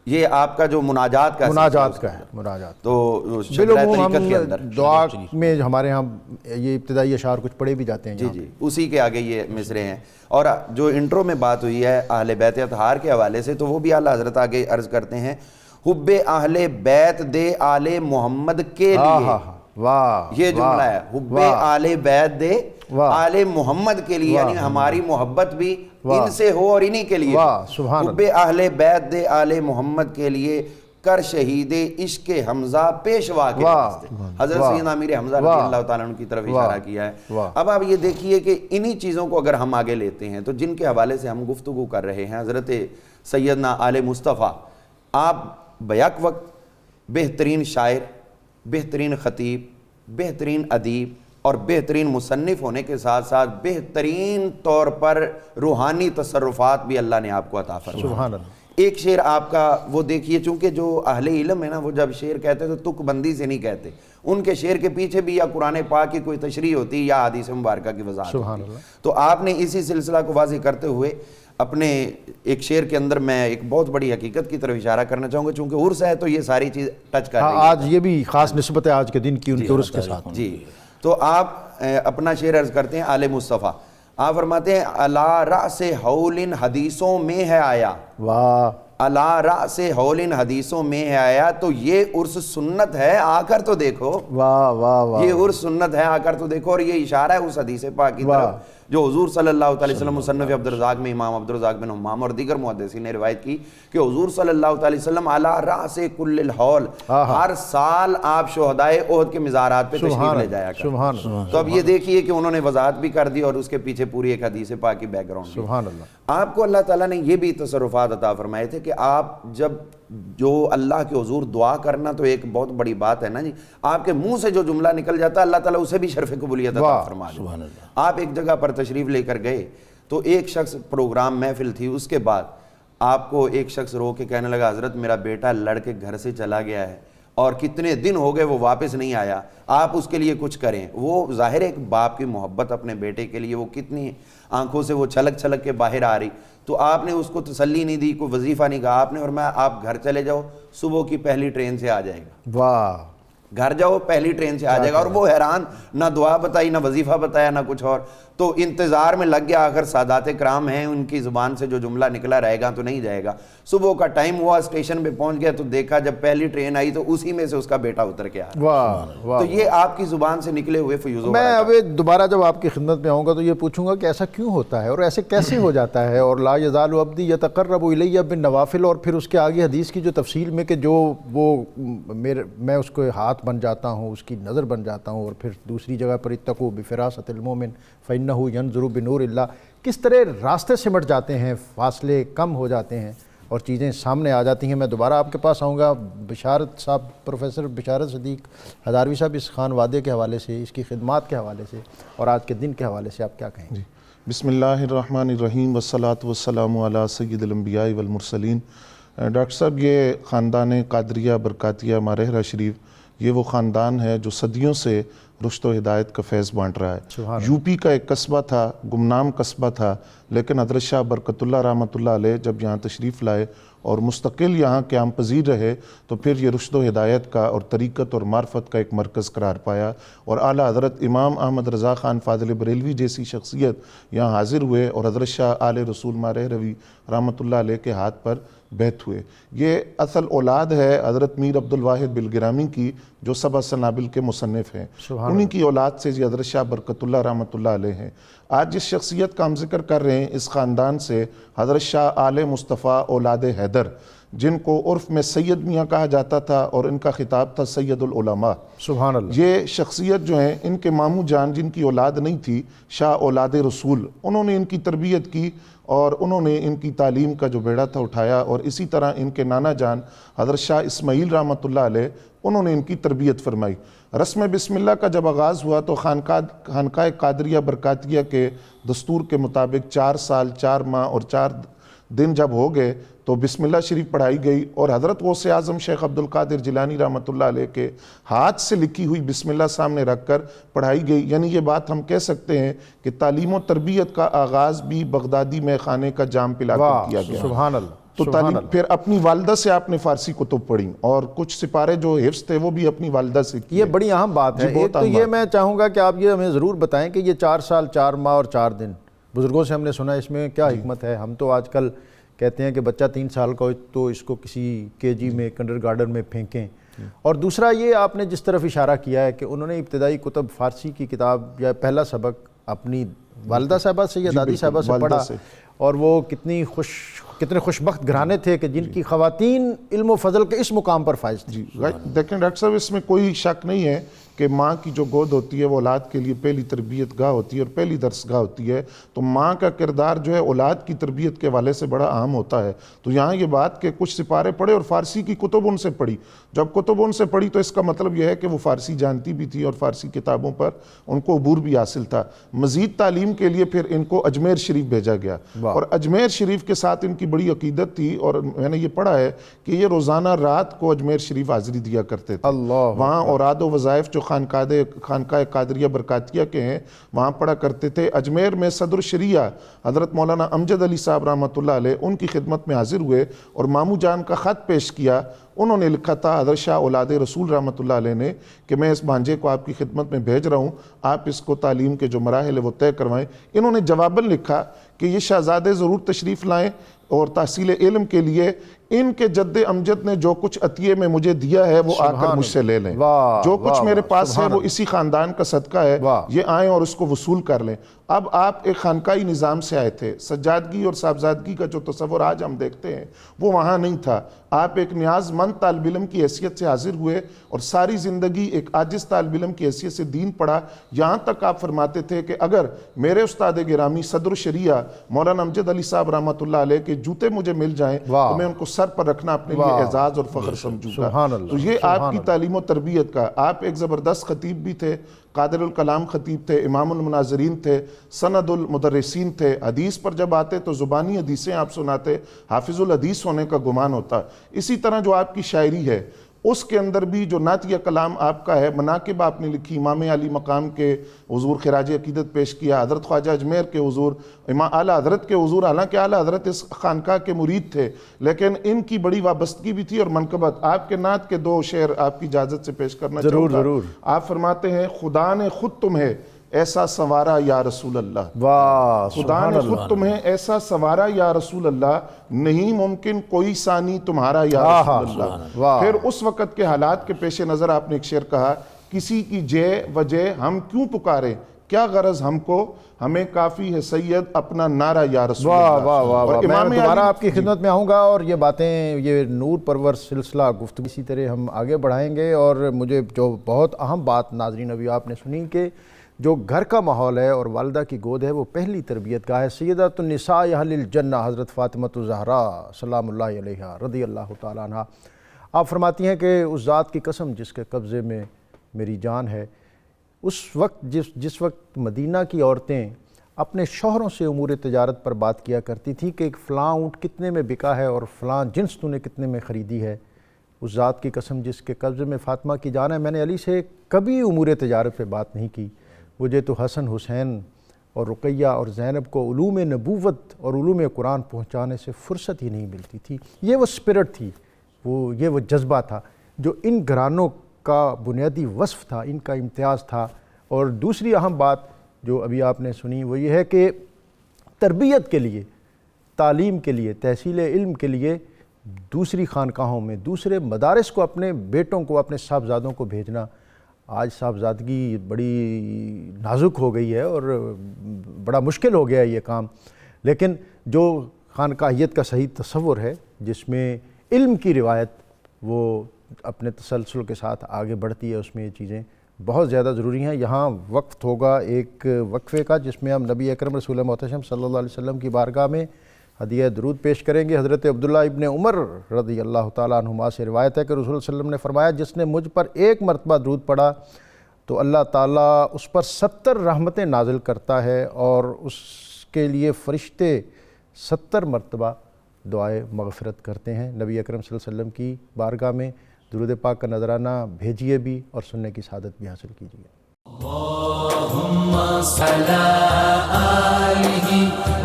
یہ آپ کا جو مناجات کا ہے. مناجات تو دعا میں ہمارے ہاں یہ ابتدائی اشعار کچھ پڑھے بھی جاتے ہیں. جی اسی کے آگے یہ مصرے ہیں. اور جو انٹرو میں بات ہوئی ہے اہل بیت اطہار کے حوالے سے تو وہ بھی اعلیٰ حضرت آگے عرض کرتے ہیں، حب اہل بیت دے آل محمد کے لیے. یہ جملہ ہے، حب آل بیت دے آل محمد کے لیے، یعنی ہماری محبت بھی ان سے ہو اور انہی کے لیے. حب اہل بیت دے آل محمد کے لیے، کر شہید عشق حمزہ پیشوا کے واسطے. حضرت سیدنا امیر حمزہ رضی اللہ تعالیٰ عنہ کی طرف اشارہ کیا ہے. اب آپ یہ دیکھیے کہ انہی چیزوں کو اگر ہم آگے لیتے ہیں تو جن کے حوالے سے ہم گفتگو کر رہے ہیں، حضرت سیدنا آل مصطفیٰ، آپ بیک وقت بہترین شاعر، بہترین خطیب، بہترین ادیب اور بہترین مصنف ہونے کے ساتھ ساتھ بہترین طور پر روحانی تصرفات بھی اللہ نے آپ کو عطا فرمایا. سبحان اللہ. ایک شعر آپ کا وہ دیکھیے، چونکہ جو اہل علم ہے نا وہ جب شعر کہتے ہیں تو تک بندی سے نہیں کہتے، ان کے شعر کے پیچھے بھی یا قرآن پاک کی کوئی تشریح ہوتی یا حدیث مبارکہ کی وضاحت ہوتی. تو آپ نے اسی سلسلہ کو واضح کرتے ہوئے اپنے ایک شعر کے اندر میں ایک بہت بڑی حقیقت کی طرف اشارہ کرنا چاہوں گا، چونکہ عرس ہے تو یہ ساری چیز ٹچ کر رہی ہے. آج یہ بھی خاص نسبت ہے آج کے دن کی ان کے عرس کے ساتھ. جی تو آپ اپنا شعر عرض کرتے ہیں آل مصطفیٰ. آپ فرماتے ہیں، علی رأس حول حدیثوں میں ہے آیا. واہ. علی رأس حول حدیثوں میں ہے آیا، تو یہ عرس سنت ہے آ کر تو دیکھو. واہ واہ واہ. یہ عرس سنت ہے آ کر تو دیکھو. اور یہ اشارہ ہے اس حدیث پاک کی طرف جو حضور صلی اللہ علیہ وسلم مصنف عبدالرزاق میں امام عبدالرزاق بن حمام اور دیگر محدثین نے روایت کی کہ حضور صلی اللہ علیہ وسلم علی رأس کل الحول، ہر سال آپ شہدائے احد کے مزارات پہ تشریف لے جایا کرتے. تو اب یہ دیکھیے کہ انہوں نے وضاحت بھی کر دی اور اس کے پیچھے پوری ایک حدیث پاک کی بیک گراؤنڈ. سبحان اللہ. آپ کو اللہ تعالیٰ نے یہ بھی تصرفات عطا فرمائے تھے کہ آپ جب جو اللہ کے حضور دعا کرنا تو ایک بہت بڑی بات ہے نا جی، آپ کے منہ سے جو جملہ نکل جاتا ہے اللہ تعالیٰ اسے بھی شرف قبولیت عطا فرما دے. آپ ایک جگہ پر تشریف لے کر گئے تو ایک شخص پروگرام محفل تھی، اس کے بعد آپ کو ایک شخص رو کے کہنے لگا، حضرت میرا بیٹا لڑ کے گھر سے چلا گیا ہے اور کتنے دن ہو گئے وہ واپس نہیں آیا، آپ اس کے لیے کچھ کریں. وہ ظاہر ایک باپ کی محبت اپنے بیٹے کے لیے وہ کتنی آنکھوں سے وہ چھلک چھلک کے باہر آ رہی. تو آپ نے اس کو تسلی نہیں دی، کوئی وظیفہ نہیں کہا. آپ نے فرمایا آپ گھر چلے جاؤ، صبح کی پہلی ٹرین سے آ جائے گا. واہ. گھر جاؤ پہلی ٹرین سے آ جائے گا. اور وہ حیران، نہ دعا بتائی نہ وظیفہ بتایا نہ کچھ اور. تو انتظار میں لگ گیا. آخر سادات کرام ہیں، ان کی زبان سے جو جملہ نکلا رہے گا تو نہیں جائے گا. صبح کا ٹائم ہوا، اسٹیشن پہ پہنچ گیا تو دیکھا جب پہلی ٹرین آئی تو اسی میں سے اس کا بیٹا اتر کے آ رہا. تو یہ آپ کی زبان سے نکلے ہوئے فیوز. میں اب دوبارہ جب آپ کی خدمت میں آؤں گا تو یہ پوچھوں گا کہ ایسا کیوں ہوتا ہے اور ایسے کیسے ہو جاتا ہے. اور لا یزال عبدی یتقرب الی بالنوافل، اور پھر اس کے آگے حدیث کی جو تفصیل میں کہ جو وہ میں اس کو ہاتھ بن جاتا ہوں، اس کی نظر بن جاتا ہوں. اور پھر دوسری جگہ پر اتقوا بفراست المؤمن فإنہ ینظر بنور اللہ. کس طرح راستے سمٹ جاتے ہیں، فاصلے کم ہو جاتے ہیں اور چیزیں سامنے آ جاتی ہیں. میں دوبارہ آپ کے پاس آؤں گا. بشارت صاحب، پروفیسر بشارت صدیق ہزاروی صاحب، اس خان وادے کے حوالے سے، اس کی خدمات کے حوالے سے اور آج کے دن کے حوالے سے آپ کیا کہیں گے؟ بسم اللہ الرحمن الرحیم والصلاة والسلام علی سید الانبیاء والمرسلین. ڈاکٹر صاحب، یہ خاندان قادریہ برکاتیہ مارہرہ شریف، یہ وہ خاندان ہے جو صدیوں سے رشد و ہدایت کا فیض بانٹ رہا ہے۔ یو پی کا ایک قصبہ تھا، گمنام قصبہ تھا، لیکن حضرت شاہ برکت اللہ رحمۃ اللہ علیہ جب یہاں تشریف لائے اور مستقل یہاں قیام پذیر رہے تو پھر یہ رشد و ہدایت کا اور طریقت اور معرفت کا ایک مرکز قرار پایا، اور اعلیٰ حضرت امام احمد رضا خان فاضل بریلوی جیسی شخصیت یہاں حاضر ہوئے اور حضرت شاہ آل رسول مارح روی رحمۃ اللہ علیہ کے ہاتھ پر بیعت ہوئے۔ یہ اصل اولاد ہے حضرت میر عبد الواحد بلگرامی کی جو سبع سنابل کے مصنف ہیں، انہی کی اولاد سے یہ حضرت شاہ برکت اللہ رحمۃ اللہ علیہ ہیں۔ آج جس شخصیت کا ہم ذکر کر رہے ہیں اس خاندان سے حضرت شاہ آل مصطفیٰ اولاد حیدر، جن کو عرف میں سید میاں کہا جاتا تھا اور ان کا خطاب تھا سید العلماء۔ سبحان اللہ۔ یہ شخصیت جو ہیں ان کے ماموں جان جن کی اولاد نہیں تھی، شاہ اولاد رسول، انہوں نے ان کی تربیت کی اور انہوں نے ان کی تعلیم کا جو بیڑا تھا اٹھایا، اور اسی طرح ان کے نانا جان حضرت شاہ اسماعیل رحمۃ اللہ علیہ انہوں نے ان کی تربیت فرمائی۔ رسم بسم اللہ کا جب آغاز ہوا تو خانقاہ قادریہ برکاتیہ کے دستور کے مطابق 4 سال 4 ماہ اور 4 دن جب ہو گئے تو بسم اللہ شریف پڑھائی گئی، اور حضرت غوث اعظم شیخ عبد القادر جیلانی رحمۃ اللہ علیہ کے ہاتھ سے لکھی ہوئی بسم اللہ سامنے رکھ کر پڑھائی گئی۔ یعنی یہ بات ہم کہہ سکتے ہیں کہ تعلیم و تربیت کا آغاز بھی بغدادی مے خانے کا جام پلا کر کیا گیا۔ سبحان اللہ۔ تو تعلیم پھر اپنی والدہ سے آپ نے فارسی کتب پڑھی، اور کچھ سپارے جو حفظ تھے وہ بھی اپنی والدہ سے کیے۔ یہ بڑی اہم بات ہے۔ ایک تو یہ میں چاہوں گا کہ آپ یہ ہمیں ضرور بتائیں کہ یہ 4 سال 4 ماہ اور 4 دن بزرگوں سے ہم نے سنا، اس میں کیا حکمت ہے؟ ہم تو آج کل کہتے ہیں کہ بچہ 3 سال کا ہو تو اس کو کسی KG میں کنڈر گارڈن میں پھینکیں، اور دوسرا یہ آپ نے جس طرف اشارہ کیا ہے کہ انہوں نے ابتدائی کتب فارسی کی کتاب یا پہلا سبق اپنی والدہ صاحبہ سے یا دادی صاحبہ سے پڑھا، اور وہ کتنے خوشبخت گھرانے تھے کہ جن کی خواتین علم و فضل کے اس مقام پر فائز تھی۔ دیکھیں ڈاکٹر صاحب، اس میں کوئی شک نہیں ہے کہ ماں کی جو گود ہوتی ہے وہ اولاد کے لیے پہلی تربیت گاہ ہوتی ہے اور پہلی درس گاہ ہوتی ہے، تو ماں کا کردار جو ہے اولاد کی تربیت کے حوالے سے بڑا اہم ہوتا ہے۔ تو یہاں یہ بات کہ کچھ سپارے پڑھے اور فارسی کی کتب ان سے پڑھی، جب کتب ان سے پڑھی تو اس کا مطلب یہ ہے کہ وہ فارسی جانتی بھی تھی اور فارسی کتابوں پر ان کو عبور بھی حاصل تھا۔ مزید تعلیم کے لیے پھر ان کو اجمیر شریف بھیجا گیا، اور اجمیر شریف کے ساتھ ان کی بڑی عقیدت تھی، اور میں نے یہ پڑھا ہے کہ یہ روزانہ رات کو اجمیر شریف حاضری دیا کرتے تھے۔ وہاں اوراد و وظائف جو خانقاہ قادریہ برکاتیہ کے ہیں وہاں پڑھا کرتے تھے۔ اجمیر میں صدر شریعہ حضرت مولانا امجد علی صاحب رحمۃ اللہ علیہ ان کی خدمت میں حاضر ہوئے اور ماموں جان کا خط پیش کیا۔ انہوں نے لکھا تھا حضرت شاہ اولاد رسول رحمۃ اللہ علیہ نے کہ میں اس بھانجے کو آپ کی خدمت میں بھیج رہا ہوں، آپ اس کو تعلیم کے جو مراحل ہے وہ طے کروائیں۔ انہوں نے جواباً لکھا کہ یہ شہزادے ضرور تشریف لائیں اور تحصیل علم کے لیے ان کے جد امجد نے جو کچھ عطیے میں مجھے دیا ہے وہ آ کر مجھ سے لے لیں، جو کچھ میرے پاس ہے وہ اسی خاندان کا صدقہ ہے، یہ آئیں اور اس کو وصول کر لیں۔ اب آپ ایک خانقاہی نظام سے آئے تھے، سجادگی اور صاحبزادگی کا جو تصور آج ہم دیکھتے ہیں وہ وہاں نہیں تھا۔ آپ ایک نیاز مند طالب علم کی حیثیت سے حاضر ہوئے اور ساری زندگی ایک عاجز طالب علم کی حیثیت سے دین پڑھا، یہاں تک آپ فرماتے تھے کہ اگر میرے استاد گرامی صدر شریعہ مولانا امجد علی صاحب رحمۃ اللہ علیہ کے جوتے مجھے مل جائیں تو میں ان کو سر پر رکھنا اپنے لیے اعزاز اور فخر سمجھوں گا۔ تو یہ آپ کی تعلیم و تربیت کا، آپ ایک زبردست خطیب بھی تھے، قادر الکلام خطیب تھے، امام المناظرین تھے، سند المدرسین تھے، حدیث پر جب آتے تو زبانی حدیثیں آپ سناتے، حافظ الحدیث ہونے کا گمان ہوتا۔ اسی طرح جو آپ کی شاعری ہے اس کے اندر بھی جو نعتیہ کلام آپ کا ہے، مناقب آپ نے لکھی، امام علی مقام کے حضور خراج عقیدت پیش کیا، حضرت خواجہ اجمیر کے حضور، امام اعلیٰ حضرت کے حضور، حالانکہ اعلیٰ حضرت اس خانقاہ کے مرید تھے لیکن ان کی بڑی وابستگی بھی تھی اور منقبت۔ آپ کے نعت کے 2 شعر آپ کی اجازت سے پیش کرنا چاہوں گا۔ ضرور۔ آپ فرماتے ہیں خدا نے خود تمہیں ایسا سنوارا یا رسول اللہ، خدا نے خود تمہیں ایسا سنوارا یا رسول اللہ، نہیں ممکن کوئی ثانی تمہارا یا رسول اللہ۔ پھر اس وقت کے حالات کے پیش نظر آپ نے ایک شعر کہا، کسی کی جے وجہ ہم کیوں پکارے، کیا غرض ہم کو، ہمیں کافی ہے سید اپنا نعرہ یا رسول اللہ۔ میں دوبارہ آپ کی خدمت میں آؤں گا اور یہ باتیں، یہ نور پرور سلسلہ گفتگو اسی طرح ہم آگے بڑھائیں گے۔ اور مجھے جو بہت اہم بات ناظرین ابھی آپ نے سنی کہ جو گھر کا ماحول ہے اور والدہ کی گود ہے وہ پہلی تربیت گاہ ہے۔ سیدۃ النساء اہل الجنہ حضرت فاطمۃ الزہراء سلام اللہ علیہا رضی اللہ تعالیٰ عنہ، آپ فرماتی ہیں کہ اس ذات کی قسم جس کے قبضے میں میری جان ہے، اس وقت جس وقت مدینہ کی عورتیں اپنے شوہروں سے امور تجارت پر بات کیا کرتی تھیں کہ ایک فلاں اونٹ کتنے میں بکا ہے اور فلاں جنس تو نے کتنے میں خریدی ہے، اس ذات کی قسم جس کے قبضے میں فاطمہ کی جان ہے، میں نے علی سے کبھی امور تجارت پہ بات نہیں کی، مجھے تو حسن، حسین اور رقیہ اور زینب کو علوم نبوت اور علوم قرآن پہنچانے سے فرصت ہی نہیں ملتی تھی۔ یہ وہ اسپرٹ تھی، یہ وہ جذبہ تھا جو ان گھرانوں کا بنیادی وصف تھا، ان کا امتیاز تھا۔ اور دوسری اہم بات جو ابھی آپ نے سنی وہ یہ ہے کہ تربیت کے لیے، تعلیم کے لیے، تحصیل علم کے لیے دوسری خانقاہوں میں، دوسرے مدارس کو اپنے بیٹوں کو، اپنے صاحبزادوں کو بھیجنا، آج صاحبزادگی بڑی نازک ہو گئی ہے اور بڑا مشکل ہو گیا ہے یہ کام، لیکن جو خانقاہیت کا صحیح تصور ہے جس میں علم کی روایت وہ اپنے تسلسل کے ساتھ آگے بڑھتی ہے، اس میں یہ چیزیں بہت زیادہ ضروری ہیں۔ یہاں وقت ہوگا ایک وقفے کا جس میں ہم نبی اکرم رسول محتشم صلی اللہ علیہ وسلم کی بارگاہ میں ہدیہ درود پیش کریں گے۔ حضرت عبداللہ ابن عمر رضی اللہ تعالیٰ عنہما سے روایت ہے کہ رسول صلی اللہ علیہ وسلم نے فرمایا، جس نے مجھ پر ایک مرتبہ درود پڑھا تو اللہ تعالیٰ اس پر 70 رحمتیں نازل کرتا ہے اور اس کے لیے فرشتے 70 مرتبہ دعائے مغفرت کرتے ہیں۔ نبی اکرم صلی اللہ علیہ وسلم کی بارگاہ میں درود پاک کا نذرانہ بھیجیے بھی اور سننے کی سعادت بھی حاصل کیجیے۔ اللہم صلی آلہ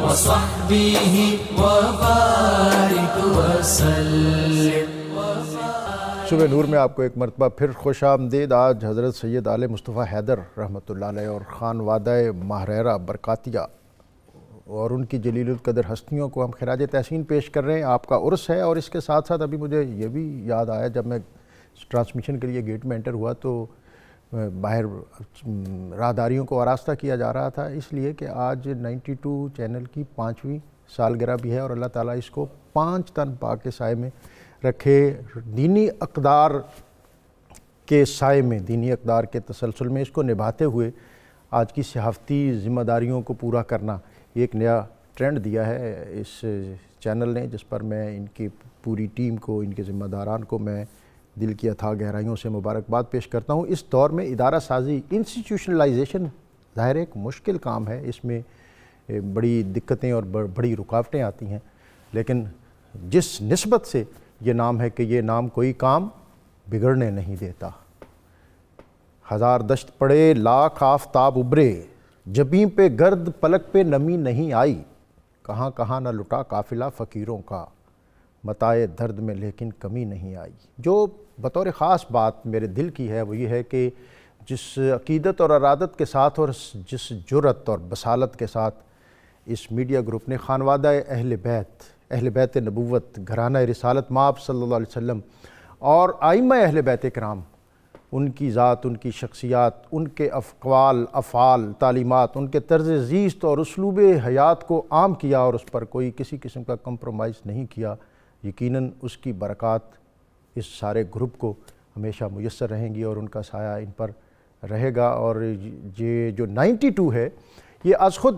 وصحبہ وبارک وسلم۔ صبح نور میں آپ کو ایک مرتبہ پھر خوش آمدید۔ آج حضرت سید آل مصطفیٰ حیدر رحمۃ اللہ علیہ اور خانوادہ ماہریرہ برکاتیہ اور ان کی جلیل القدر ہستیوں کو ہم خراج تحسین پیش کر رہے ہیں۔ آپ کا عرس ہے اور اس کے ساتھ ساتھ ابھی مجھے یہ بھی یاد آیا، جب میں ٹرانسمیشن کے لیے گیٹ میں انٹر ہوا تو باہر راہداریوں کو آراستہ کیا جا رہا تھا، اس لیے کہ آج 92 چینل کی 5ویں سالگرہ بھی ہے اور اللہ تعالیٰ اس کو 5 تن پاک کے سائے میں رکھے، دینی اقدار کے سائے میں، دینی اقدار کے تسلسل میں اس کو نبھاتے ہوئے آج کی صحافتی ذمہ داریوں کو پورا کرنا، یہ ایک نیا ٹرینڈ دیا ہے اس چینل نے، جس پر میں ان کی پوری ٹیم کو، ان کے ذمہ داران کو میں دل کی اتھاہ گہرائیوں سے مبارکباد پیش کرتا ہوں۔ اس دور میں ادارہ سازی، انسٹیٹیوشنلائزیشن ظاہر ایک مشکل کام ہے، اس میں بڑی دقتیں اور بڑی رکاوٹیں آتی ہیں، لیکن جس نسبت سے یہ نام ہے کہ یہ نام کوئی کام بگڑنے نہیں دیتا۔ ہزار دشت پڑے لاکھ آفتاب ابھرے، جبیں پہ گرد پلک پہ نمی نہیں آئی، کہاں کہاں نہ لٹا قافلہ فقیروں کا، متائے درد میں لیکن کمی نہیں آئی۔ جو بطور خاص بات میرے دل کی ہے وہ یہ ہے کہ جس عقیدت اور ارادت کے ساتھ اور جس جرأت اور بصالت کے ساتھ اس میڈیا گروپ نے خانوادہ اہل بیت نبوت، گھرانہ رسالت مآب صلی اللہ علیہ وسلم اور ائمہ اہل بیت کرام، ان کی ذات، ان کی شخصیات، ان کے اقوال، افعال، تعلیمات، ان کے طرز زیست اور اسلوب حیات کو عام کیا اور اس پر کوئی کسی قسم کا کمپرومائز نہیں کیا، یقیناً اس کی برکات اس سارے گروپ کو ہمیشہ میسر رہیں گی اور ان کا سایہ ان پر رہے گا۔ اور یہ جو 92 ہے یہ از خود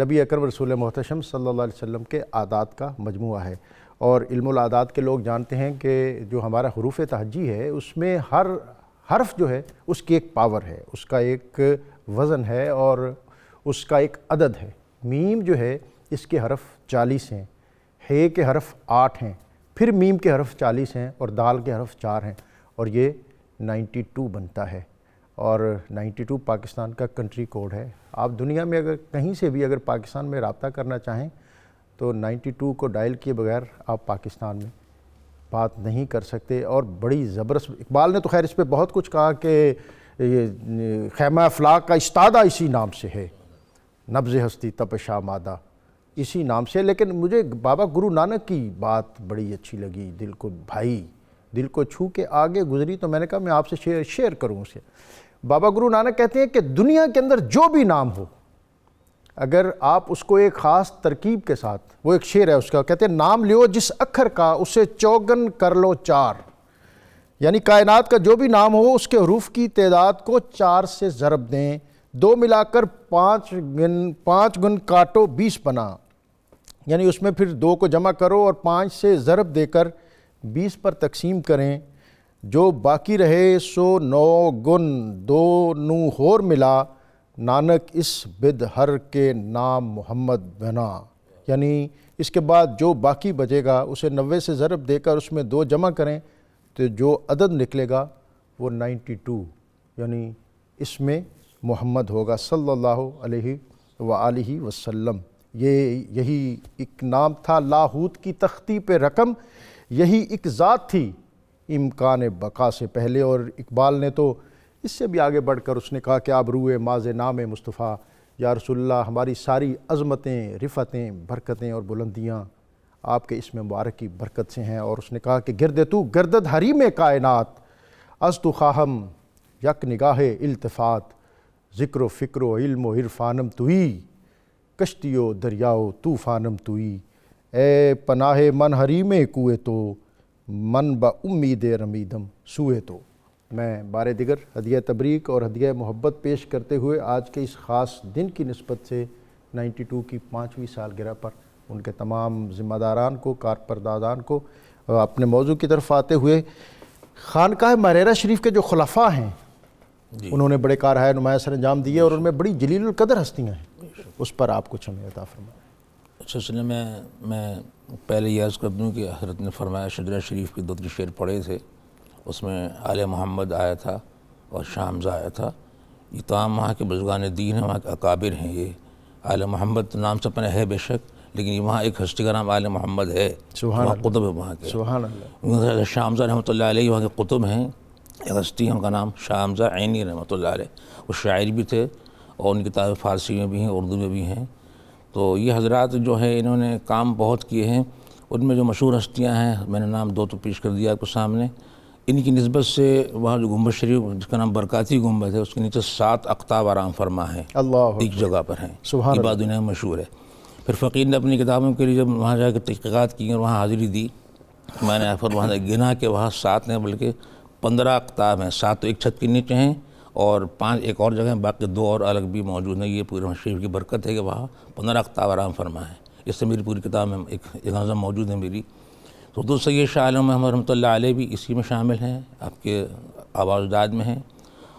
نبی اکرم رسول محتشم صلی اللہ علیہ وسلم کے عادات کا مجموعہ ہے، اور علم العادات کے لوگ جانتے ہیں کہ جو ہمارا حروف تہجی ہے اس میں ہر حرف جو ہے اس کی ایک پاور ہے، اس کا ایک وزن ہے اور اس کا ایک عدد ہے۔ میم جو ہے اس کے حرف 40 ہیں، ہے کے حرف 8 ہیں، پھر میم کے حرف 40 ہیں اور دال کے حرف 4 ہیں، اور یہ 92 بنتا ہے، اور 92 پاکستان کا کنٹری کوڈ ہے۔ آپ دنیا میں اگر کہیں سے بھی اگر پاکستان میں رابطہ کرنا چاہیں تو 92 کو ڈائل کیے بغیر آپ پاکستان میں بات نہیں کر سکتے، اور بڑی زبردست، اقبال نے تو خیر اس پہ بہت کچھ کہا کہ یہ خیمہ افلاک کا استادہ اسی نام سے ہے، نبض ہستی تپش آمادہ اسی نام سے، لیکن مجھے بابا گرو نانک کی بات بڑی اچھی لگی، دل کو بھائی، دل کو چھو کے آگے گزری، تو میں نے کہا میں آپ سے شیئر کروں اسے۔ بابا گرو نانک کہتے ہیں کہ دنیا کے اندر جو بھی نام ہو، اگر آپ اس کو ایک خاص ترکیب کے ساتھ، وہ ایک شعر ہے اس کا، کہتے ہیں نام لیو جس اکھر کا اسے چوگن کر لو 4، یعنی کائنات کا جو بھی نام ہو اس کے حروف کی تعداد کو 4 سے ضرب دیں، 2 ملا کر 5 گن کاٹو 20 بنا، یعنی اس میں پھر 2 کو جمع کرو اور 5 سے ضرب دے کر 20 پر تقسیم کریں، جو باقی رہے سو 9 گن 2 نو ہور ملا، نانک اس بد ہر کے نام محمد بنا، یعنی اس کے بعد جو باقی بچے گا اسے 90 سے ضرب دے کر اس میں 2 جمع کریں تو جو عدد نکلے گا وہ 92، یعنی اس میں محمد ہوگا صلی اللہ علیہ وآلہ وسلم۔ یہی ایک نام تھا لاہوت کی تختی پہ رقم، یہی ایک ذات تھی امکان بقا سے پہلے۔ اور اقبال نے تو اس سے بھی آگے بڑھ کر اس نے کہا کہ آپ روئے ماز نام مصطفیٰ، یا رسول اللہ ہماری ساری عظمتیں، رفتیں، برکتیں اور بلندیاں آپ کے اسم مبارک کی برکت سے ہیں۔ اور اس نے کہا کہ گرد تو گردد حریم کائنات، از تو خواہم یک نگاہ التفات، ذکر و فکر و علم و عرفانم توئی، کشتی و دریاؤ طوفانم توئی، اے پناہ من حریم کوئے تو، من با امید رمیدم سوئے تو۔ میں بار دیگر ہدیہ تبریک اور ہدیہ محبت پیش کرتے ہوئے آج کے اس خاص دن کی نسبت سے 92 کی 5ویں سالگرہ پر ان کے تمام ذمہ داران کو، کارپردازان کو، اپنے موضوع کی طرف آتے ہوئے خانقاہ مریرہ شریف کے جو خلفاء ہیں انہوں نے بڑے کارہائے نمایاں سر انجام دیے اور ان میں بڑی جلیل القدر ہستیاں ہیں، اس پر آپ کچھ ہمیں عطا فرمائیں۔ اس سلسلے میں پہلے یہ عرض کر دوں کہ حضرت نے فرمایا شجرہ شریف کے 2-3 شعر پڑھے تھے، اس میں آل محمد آیا تھا اور شاہ حمزہ آیا تھا۔ یہ تمام وہاں کے بزرگان دین ہیں، وہاں کے اکابر ہیں۔ یہ آل محمد نام سے اپنے ہے بے شک، لیکن یہ وہاں ایک ہستی کا نام آل محمد ہے، وہاں قطب ہے وہاں کے۔ سبحان اللہ۔ شاہ حمزہ رحمۃ اللہ علیہ وہاں کے قطب ہیں، ایک ہستی ہے ان کا نام شاہ حمزہ عینی رحمۃ اللہ علیہ، وہ شاعر بھی تھے اور ان کی کتابیں فارسی میں بھی ہیں، اردو میں بھی ہیں۔ تو یہ حضرات جو ہے انہوں نے کام بہت کیے ہیں۔ ان میں جو مشہور ہستیاں ہیں میں نے نام 2 تو پیش کر دیا آپ کو سامنے۔ ان کی نسبت سے وہاں جو گنبد شریف جس کا نام برکاتی گنبد ہے، اس کے نیچے 7 اقطاب آرام فرما ہیں، اللہ ایک جگہ پر ہیں، سبحان یہ بات دنیا میں مشہور ہے۔ پھر فقیر نے اپنی کتابوں کے لیے جب وہاں جا کے تحقیقات کی اور وہاں حاضری دی، میں نے پھر وہاں گنا کہ وہاں 7 ہیں بلکہ 15 اقطاب ہیں، 7 تو ایک چھت کے نیچے ہیں اور 5 ایک اور جگہ ہیں، باقی 2 اور الگ بھی موجود ہیں۔ یہ پورے شریف کی برکت ہے کہ وہاں 15 اقطاب آرام فرما ہے۔ اس سے میری پوری کتاب میں ایک نظم موجود ہے میری۔ تو حضرت سید شاہ عالم محمد رحمۃ اللہ علیہ بھی اسی میں شامل ہیں، آپ کے آباء و اجداد میں ہیں،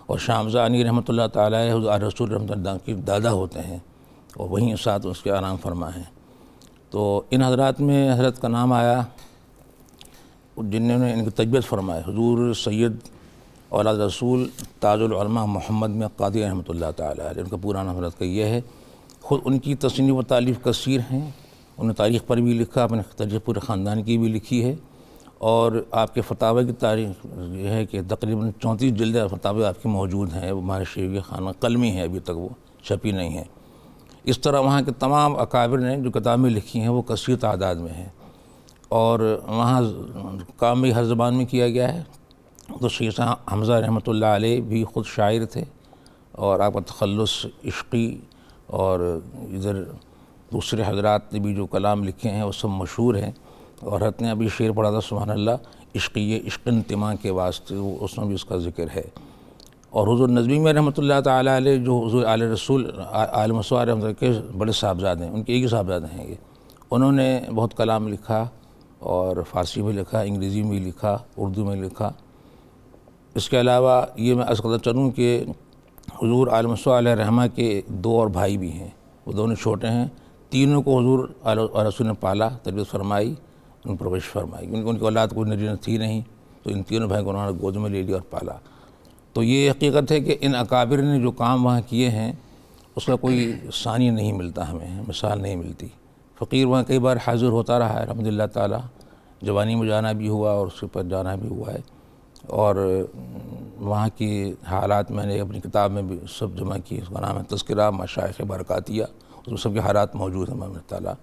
اور شاہ حمزہ عینی رحمۃ اللہ تعالیٰ علیہ حضرت رسول رحمۃ اللہ کے دادا ہوتے ہیں اور وہیں ساتھ اس کے آرام فرما ہیں۔ تو ان حضرات میں حضرت کا نام آیا جنہوں نے ان کی تجبیت فرمائے، حضور سید اولاد رسول تاج العلماء محمد میں قادری رحمۃ اللہ تعالیٰ علیہ، ان کا پورا نام حضرت کا یہ ہے۔ خود ان کی تصنیف و تالیف کثیر ہیں، انہوں نے تاریخ پر بھی لکھا، اپنے تاریخ پورے خاندان کی بھی لکھی ہے، اور آپ کے فتاوی کی تاریخ یہ ہے کہ تقریباً 34 جلد فتاوی آپ کی موجود ہیں، وہ ہمارے شریف کے خانہ قلمی ہیں، ابھی تک وہ چھپی نہیں ہیں۔ اس طرح وہاں کے تمام اکابر نے جو کتابیں لکھی ہیں وہ کثیر تعداد میں ہیں، اور وہاں کام بھی ہر زبان میں کیا گیا ہے۔ تو سید حمزہ رحمۃ اللہ علیہ بھی خود شاعر تھے، اور آپ کا تخلص عشقی، اور ادھر دوسرے حضرات نے بھی جو کلام لکھے ہیں وہ سب مشہور ہیں۔ اور حضرت نے ابھی شعر پڑھا تھا سبحان اللہ، عشقی عشق انتماء کے واسطے، اس میں بھی اس کا ذکر ہے۔ اور حضور نظمی میں رحمۃ اللہ تعالیٰ علیہ جو حضور آل رسول عالم مصطفیٰ رحمۃ اللہ کے بڑے صاحبزادے ہیں، ان کے ایک ہی صاحبزادے ہیں یہ، انہوں نے بہت کلام لکھا، اور فارسی میں لکھا، انگریزی میں لکھا، اردو میں لکھا۔ اس کے علاوہ یہ میں عرض کرتا چلوں کہ حضور عالم مصطفیٰ علیہ رحمہ کے 2 اور بھائی بھی ہیں، وہ دونوں چھوٹے ہیں، تینوں کو حضور علیہ رسول نے پالا، تربیت فرمائی، ان پرورش فرمائی، ان کی اولاد کوئی نرینا تھی نہیں، تو ان تینوں بھائی کو انہوں نے گود میں لے لیا اور پالا۔ تو یہ حقیقت ہے کہ ان اکابر نے جو کام وہاں کیے ہیں اس کا کوئی ثانی نہیں ملتا، ہمیں مثال نہیں ملتی۔ فقیر وہاں کئی بار حاضر ہوتا رہا ہے الحمدللہ تعالیٰ، جوانی میں جانا بھی ہوا اور اس کے پر جانا بھی ہوا ہے، اور وہاں کی حالات میں نے اپنی کتاب میں بھی سب جمع کی، اس کا نام ہے تذکرہ مشائخ برکاتیہ، اس میں سب کے حالات موجود ہیں الحمدللہ تعالیٰ۔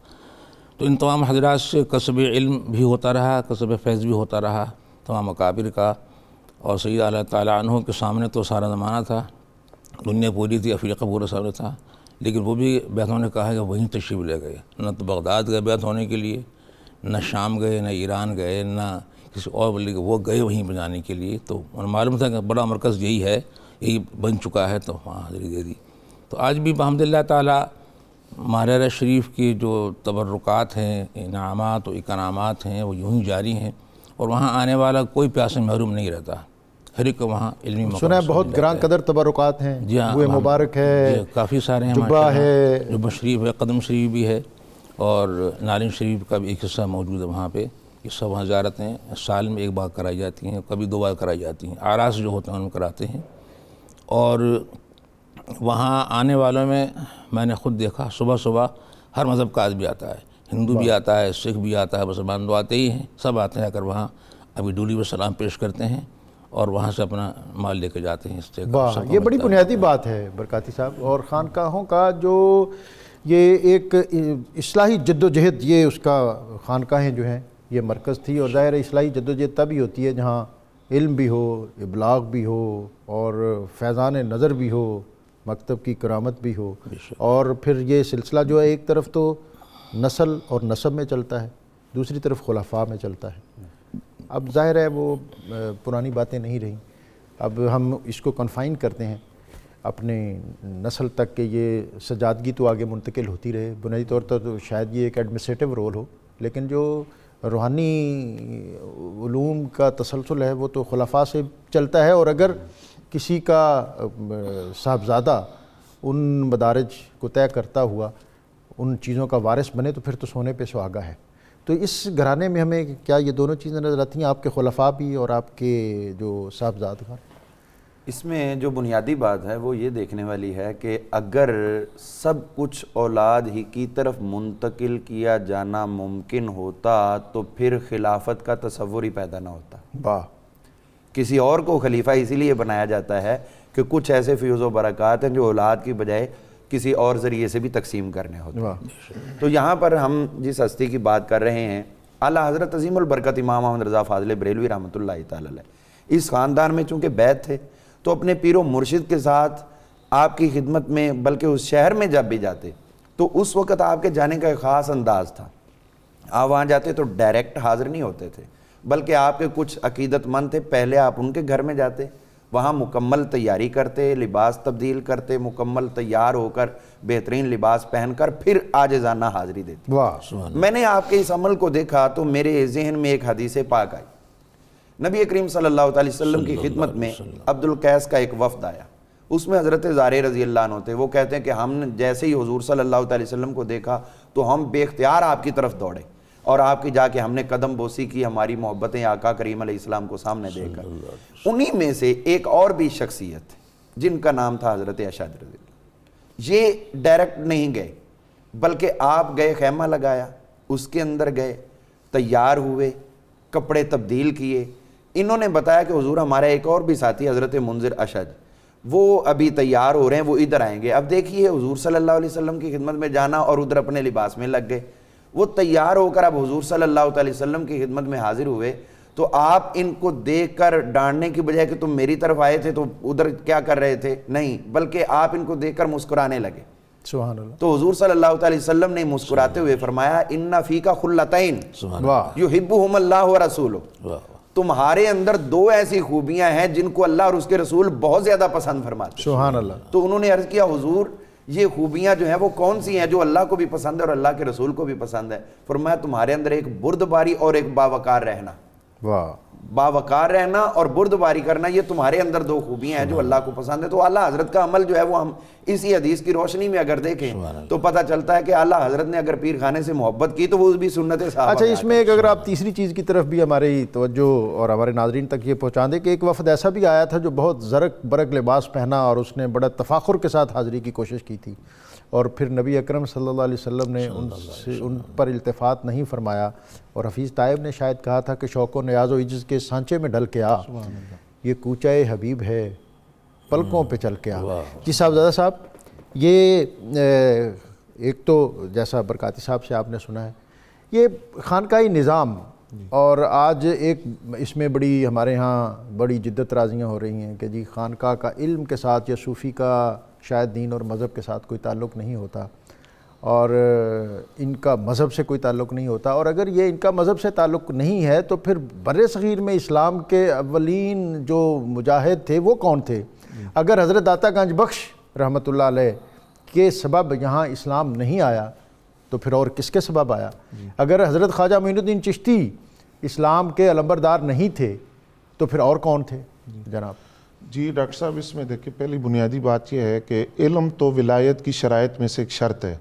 تو ان تمام حضرات سے کسب علم بھی ہوتا رہا، کسب فیض بھی ہوتا رہا تمام اکابر کا۔ اور سید اللہ تعالیٰ عنہ کے سامنے تو سارا زمانہ تھا، دنیا پوری تھی، افریقہ پورا سامنے تھا، لیکن وہ بھی بیعت ہونے کہا ہے کہ وہیں تشریف لے گئے، نہ تو بغداد گئے بیعت ہونے کے لیے، نہ شام گئے، نہ ایران گئے، نہ کسی اور بلکہ وہ گئے وہیں بجانے کے لیے۔ تو انہیں معلوم تھا کہ بڑا مرکز یہی ہے، یہی بن چکا ہے، تو وہاں حاضری دے دی۔ تو آج بھی بحمدللہ تعالیٰ مریرہ شریف کی جو تبرکات ہیں، انعامات و اکرامات ہیں، وہ یوں ہی جاری ہیں، اور وہاں آنے والا کوئی پیاسے محروم نہیں رہتا، ہر ایک وہاں علمی مقام سنا ہے بہت گران قدر تبرکات ہیں، جی ہاں، بوئے مبارک ہے، جی کافی سارے ہیں، جبہ ہے، جبہ شریف ہے، قدم شریف بھی ہے، اور نارین شریف کا بھی ایک حصہ موجود ہے وہاں پہ، یہ سب وہاں زیارتیں سال میں ایک بار کرائی جاتی ہیں، کبھی 2 بار کرائی جاتی ہیں، آراس جو ہوتے ہیں ان کراتے ہیں۔ اور وہاں آنے والوں میں میں نے خود دیکھا صبح صبح ہر مذہب کا آدمی آتا ہے، ہندو بھی آتا ہے، سکھ بھی آتا ہے، مسلمان تو آتے ہی ہیں، سب آتے ہیں، آ کر وہاں ابھی ڈولی میں سلام پیش کرتے ہیں اور وہاں سے اپنا مال لے کے جاتے ہیں۔ اس سے واہ، یہ بڑی بنیادی بات ہے برکاتی صاحب۔ اور خانقاہوں کا جو یہ ایک اصلاحی جد و جہد، یہ اس کا خانقاہیں جو ہیں یہ مرکز تھی، اور ظاہر اصلاحی جد و جہد تبھی ہوتی ہے جہاں علم بھی ہو، ابلاغ بھی ہو، اور فیضان نظر بھی ہو، مکتب کی کرامت بھی ہو، اور پھر یہ سلسلہ جو ہے ایک طرف تو نسل اور نسب میں چلتا ہے، دوسری طرف خلفاء میں چلتا ہے۔ اب ظاہر ہے وہ پرانی باتیں نہیں رہیں، اب ہم اس کو کنفائن کرتے ہیں اپنے نسل تک کہ یہ سجادگی تو آگے منتقل ہوتی رہے۔ بنیادی طور پر تو شاید یہ ایک ایڈمنسٹریٹو رول ہو، لیکن جو روحانی علوم کا تسلسل ہے وہ تو خلفاء سے چلتا ہے، اور اگر کسی کا صاحبزادہ ان مدارج کو طے کرتا ہوا ان چیزوں کا وارث بنے تو پھر تو سونے پہ سہاگا ہے۔ تو اس گھرانے میں ہمیں کیا یہ دونوں چیزیں نظر آتی ہیں، آپ کے خلفاء بھی اور آپ کے جو صاحبزادگان؟ اس میں جو بنیادی بات ہے وہ یہ دیکھنے والی ہے کہ اگر سب کچھ اولاد ہی کی طرف منتقل کیا جانا ممکن ہوتا تو پھر خلافت کا تصور ہی پیدا نہ ہوتا۔ واہ، کسی اور کو خلیفہ اسی لیے بنایا جاتا ہے کہ کچھ ایسے فیوز و برکات ہیں جو اولاد کی بجائے کسی اور ذریعے سے بھی تقسیم کرنے ہوتے ہیں۔ تو یہاں پر ہم جس ہستی کی بات کر رہے ہیں، اعلیٰ حضرت عظیم البرکت امام محمد رضا فاضل بریلوی رحمۃ اللہ تعالی علیہ، اس خاندان میں چونکہ بیت تھے تو اپنے پیر و مرشد کے ساتھ آپ کی خدمت میں، بلکہ اس شہر میں جب بھی جاتے تو اس وقت آپ کے جانے کا ایک خاص انداز تھا۔ آپ وہاں جاتے تو ڈائریکٹ حاضر نہیں ہوتے تھے، بلکہ آپ کے کچھ عقیدت مند تھے، پہلے آپ ان کے گھر میں جاتے، وہاں مکمل تیاری کرتے، لباس تبدیل کرتے، مکمل تیار ہو کر بہترین لباس پہن کر پھر عاجزانہ حاضری دیتے۔ واہ، میں نے آپ کے اس عمل کو دیکھا تو میرے ذہن میں ایک حدیث پاک آئی۔ نبی کریم صلی اللہ علیہ وسلم کی خدمت میں عبد القیس کا ایک وفد آیا، اس میں حضرت زارع رضی اللہ عنہ تھے۔ وہ کہتے ہیں کہ ہم نے جیسے ہی حضور صلی اللہ علیہ وسلم کو دیکھا تو ہم بے اختیار آپ کی طرف دوڑے اور آپ کی جا کے ہم نے قدم بوسی کی، ہماری محبتیں آقا کریم علیہ السلام کو سامنے دے کر۔ انہی میں سے ایک اور بھی شخصیت جن کا نام تھا حضرت اشعث رضی اللہ، یہ ڈائریکٹ نہیں گئے بلکہ آپ گئے، خیمہ لگایا، اس کے اندر گئے، تیار ہوئے، کپڑے تبدیل کیے۔ انہوں نے بتایا کہ حضور ہمارا ایک اور بھی ساتھی حضرت منذر اشج، وہ ابھی تیار ہو رہے ہیں، وہ ادھر آئیں گے۔ اب دیکھیے حضور صلی اللہ علیہ وسلم کی خدمت میں جانا اور ادھر اپنے لباس میں لگ گئے۔ وہ تیار ہو کر اب حضور صلی اللہ علیہ وسلم کی خدمت میں حاضر ہوئے تو آپ ان کو دیکھ کر ڈانٹنے کی بجائے کہ تم میری طرف آئے تھے تو ادھر کیا کر رہے تھے، نہیں، بلکہ آپ ان کو دیکھ کر مسکرانے لگے۔ سبحان اللہ۔ تو حضور صلی اللہ علیہ وسلم نے مسکراتے ہوئے فرمایا ان فیک خلتین واہ، یحبہم اللہ ورسولہ، تمہارے اندر دو ایسی خوبیاں ہیں جن کو اللہ اور اس کے رسول بہت زیادہ پسند فرماتے ہیں۔ سبحان اللہ۔ تو انہوں نے عرض کیا حضور یہ خوبیاں جو ہیں وہ کون سی ہیں جو اللہ کو بھی پسند ہے اور اللہ کے رسول کو بھی پسند ہے؟ فرمایا تمہارے اندر ایک بردباری اور ایک باوقار رہنا۔ واہ، باوقار رہنا اور بردباری کرنا، یہ تمہارے اندر دو خوبیاں ہیں جو اللہ کو پسند ہے۔ تو اعلیٰ حضرت کا عمل جو ہے وہ ہم اسی حدیث کی روشنی میں اگر دیکھیں تو پتہ چلتا ہے کہ اعلیٰ حضرت نے اگر پیر خانے سے محبت کی تو وہ بھی سنت صحابہ۔ اچھا، اس میں ایک اگر آپ تیسری چیز کی طرف بھی ہماری توجہ اور ہمارے ناظرین تک یہ پہنچا دیں کہ ایک وفد ایسا بھی آیا تھا جو بہت زرق برق لباس پہنا اور اس نے بڑا تفاخر کے ساتھ حاضری کی کوشش کی تھی، اور پھر نبی اکرم صلی اللہ علیہ وسلم نے ان پر التفات نہیں فرمایا، اور حفیظ طائب نے شاید کہا تھا کہ شوق و نیاز و عجز کے سانچے میں ڈھل کے آ، یہ کوچہ حبیب ہے پلکوں پہ چل کے آ۔ جی صاحبزادہ صاحب، یہ ایک تو جیسا برکاتی صاحب سے آپ نے سنا ہے یہ خانقاہی نظام، اور آج ایک اس میں بڑی ہمارے ہاں بڑی جدت رازیاں ہو رہی ہیں کہ جی خانقاہ کا علم کے ساتھ یا صوفی کا شاید دین اور مذہب کے ساتھ کوئی تعلق نہیں ہوتا، اور ان کا مذہب سے کوئی تعلق نہیں ہوتا، اور اگر یہ ان کا مذہب سے تعلق نہیں ہے تو پھر بر صغیر میں اسلام کے اولین جو مجاہد تھے وہ کون تھے؟ اگر حضرت داتا گنج بخش رحمۃ اللہ علیہ کے سبب یہاں اسلام نہیں آیا تو پھر اور کس کے سبب آیا؟ اگر حضرت خواجہ معین الدین چشتی اسلام کے علمبردار نہیں تھے تو پھر اور کون تھے جناب؟ جی ڈاکٹر صاحب، اس میں دیکھیں پہلی بنیادی بات یہ ہے کہ علم تو ولایت کی شرائط میں سے ایک شرط ہے،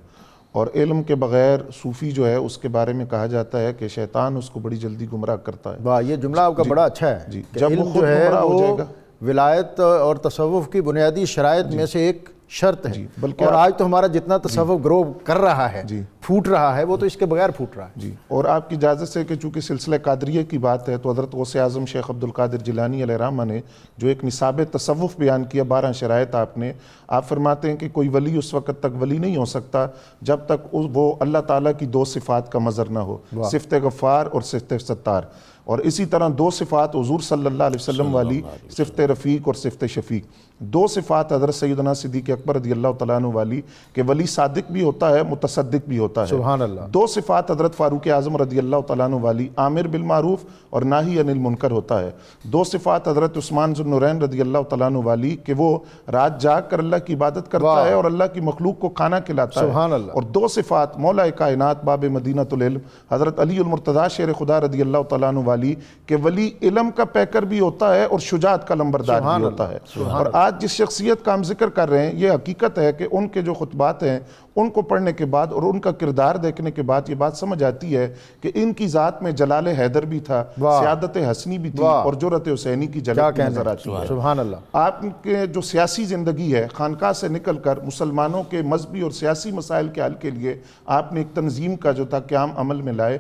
اور علم کے بغیر صوفی جو ہے اس کے بارے میں کہا جاتا ہے کہ شیطان اس کو بڑی جلدی گمراہ کرتا ہے۔ واہ، یہ جملہ آپ کا بڑا اچھا ہے جی، کہ جب وہ علم خود جو ہے گمراہ ہو جائے وہ گا، ولایت اور تصوف کی بنیادی شرائط میں سے ایک شرط ہے، بلکہ اور آج تو ہمارا جتنا تصوف گرو کر رہا ہے، پھوٹ رہا ہے، وہ تو اس کے بغیر پھوٹ رہا ہے۔ جی، اور آپ کی اجازت سے کہ چونکہ سلسلہ قادریہ کی بات ہے تو حضرت غوث اعظم شیخ عبد القادر جیلانی علیہ رحمہ نے جو ایک نصاب تصوف بیان کیا 12 شرائط آپ فرماتے ہیں کہ کوئی ولی اس وقت تک ولی نہیں ہو سکتا جب تک وہ اللہ تعالیٰ کی 2 صفات کا مظہر نہ ہو، صفت غفار اور صفت ستار، اور اسی طرح 2 صفات حضور صلی اللہ علیہ وسلم والی، صفت رفیق اور صفت شفیق۔ 2 صفات حضرت سیدنا صدیق اکبر رضی اللہ تعالیٰ عنہ والی کہ ولی صادق بھی ہوتا ہے، متصدق بھی ہوتا ہے۔ سبحان اللہ۔ 2 صفات حضرت فاروق اعظم رضی اللہ تعالیٰ عنہ والی، عامر بالمعروف اور ناہی عن المنکر ہوتا ہے۔ 2 صفات حضرت عثمان ذو النورین رضی اللہ تعالیٰ عنہ والی کہ وہ رات جاگ کر اللہ کی عبادت کرتا ہے اور اللہ کی مخلوق کو کھانا کھلاتا ہے۔ سبحان اللہ۔ اور 2 صفات مولا کائنات باب مدینۃ العلم حضرت علی المرتضیٰ شیر خدا رضی اللہ تعالیٰ عنہ والی کہ ولی علم کا پیکر بھی ہوتا ہے اور شجاعت کا لمبردار بھی ہوتا ہے۔ اور آج جس شخصیت کا ہم ذکر کر رہے ہیں یہ حقیقت ہے کہ ان کے جو خطبات ہیں ان کو پڑھنے کے بعد اور ان کا کردار دیکھنے کے بعد یہ بات سمجھ آتی ہے کہ ان کی ذات میں جلال حیدر بھی تھا، سیادت حسنی بھی تھی اور جرأت حسینی کی جھلک بھی نظر آتی ہے۔ سبحان اللہ۔ آپ کے جو سیاسی زندگی ہے، خانقاہ سے نکل کر مسلمانوں کے مذہبی اور سیاسی مسائل کے حل کے لیے آپ نے ایک تنظیم کا جو تھا قیام عمل میں لائے۔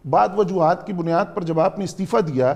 بعد وجوہات کی بنیاد پر جب آپ نے استعفیٰ دیا،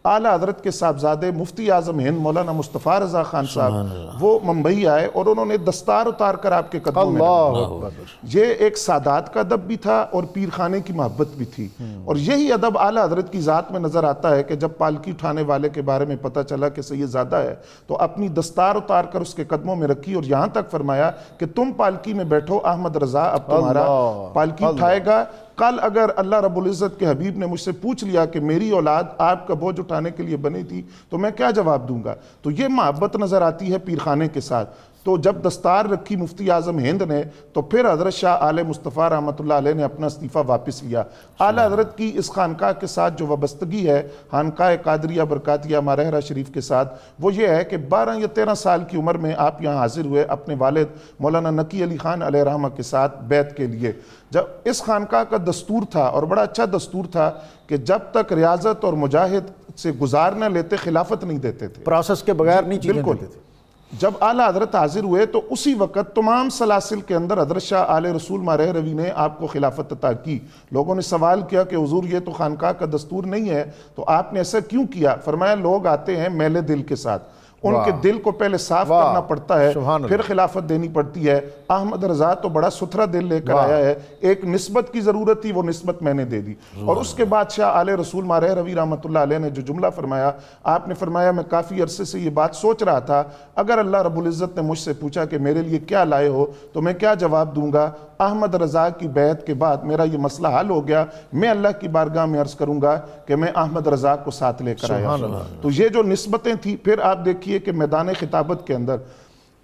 اعلیٰ حضرت کے صاحبزادے مفتی اعظم ہند مولانا مصطفیٰ رضا خان صاحب وہ ممبئی آئے اور انہوں نے دستار اتار کر آپ کے قدموں میں رکھا۔ یہ ایک سادات کا ادب بھی تھا اور پیر خانے کی محبت بھی تھی، اور یہی ادب اعلیٰ حضرت کی ذات میں نظر آتا ہے کہ جب پالکی اٹھانے والے کے بارے میں پتہ چلا کہ سید زادہ ہے تو اپنی دستار اتار کر اس کے قدموں میں رکھی اور یہاں تک فرمایا کہ تم پالکی میں بیٹھو، احمد رضا اب تمہارا پالکی اٹھائے گا۔ کل اگر اللہ رب العزت کے حبیب نے مجھ سے پوچھ لیا کہ میری اولاد آپ کا بوجھ اٹھانے کے لیے بنی تھی تو میں کیا جواب دوں گا؟ تو یہ محبت نظر آتی ہے پیر خانے کے ساتھ۔ تو جب دستار رکھی مفتی اعظم ہند نے تو پھر حضرت شاہ آل مصطفیٰ رحمۃ اللہ علیہ نے اپنا استعفیٰ واپس لیا۔ اعلیٰ حضرت کی اس خانقاہ کے ساتھ جو وابستگی ہے خانقاہ قادریہ برکاتیہ مارہرہ شریف کے ساتھ، وہ یہ ہے کہ 12 یا 13 سال کی عمر میں آپ یہاں حاضر ہوئے اپنے والد مولانا نقی علی خان علیہ رحمہ کے ساتھ بیعت کے لیے۔ جب اس خانقاہ کا دستور تھا اور بڑا اچھا دستور تھا کہ جب تک ریاضت اور مجاہد سے گزار نہ لیتے خلافت نہیں دیتے تھے، پروسیس کے بغیر نہیں چیزیں بالکل۔ دیتے تھے۔ جب اعلیٰ حضرت حاضر ہوئے تو اسی وقت تمام سلاسل کے اندر حضرت شاہ آل رسول مارہ روی نے آپ کو خلافت عطا کی۔ لوگوں نے سوال کیا کہ حضور یہ تو خانقاہ کا دستور نہیں ہے تو آپ نے ایسا کیوں کیا؟ فرمایا لوگ آتے ہیں میلے دل کے ساتھ، ان کے دل کو پہلے صاف کرنا پڑتا ہے، پھر خلافت دینی پڑتی ہے۔ احمد رضا تو بڑا ستھرا دل لے کر آیا ہے، ایک نسبت کی ضرورت تھی، وہ نسبت میں نے دے دی۔ اور اس کے بعد شاہ آل رسول مارہ روی رحمۃ اللہ علیہ نے جو جملہ فرمایا، آپ نے فرمایا میں کافی عرصے سے یہ بات سوچ رہا تھا، اگر اللہ رب العزت نے مجھ سے پوچھا کہ میرے لیے کیا لائے ہو تو میں کیا جواب دوں گا؟ احمد رضا کی بیعت کے بعد میرا یہ مسئلہ حل ہو گیا، میں اللہ کی بارگاہ میں عرض کروں گا کہ میں احمد رضا کو ساتھ لے کر آیا۔ تو یہ جو نسبتیں تھیں، پھر آپ دیکھیے کہ میدان خطابت کے اندر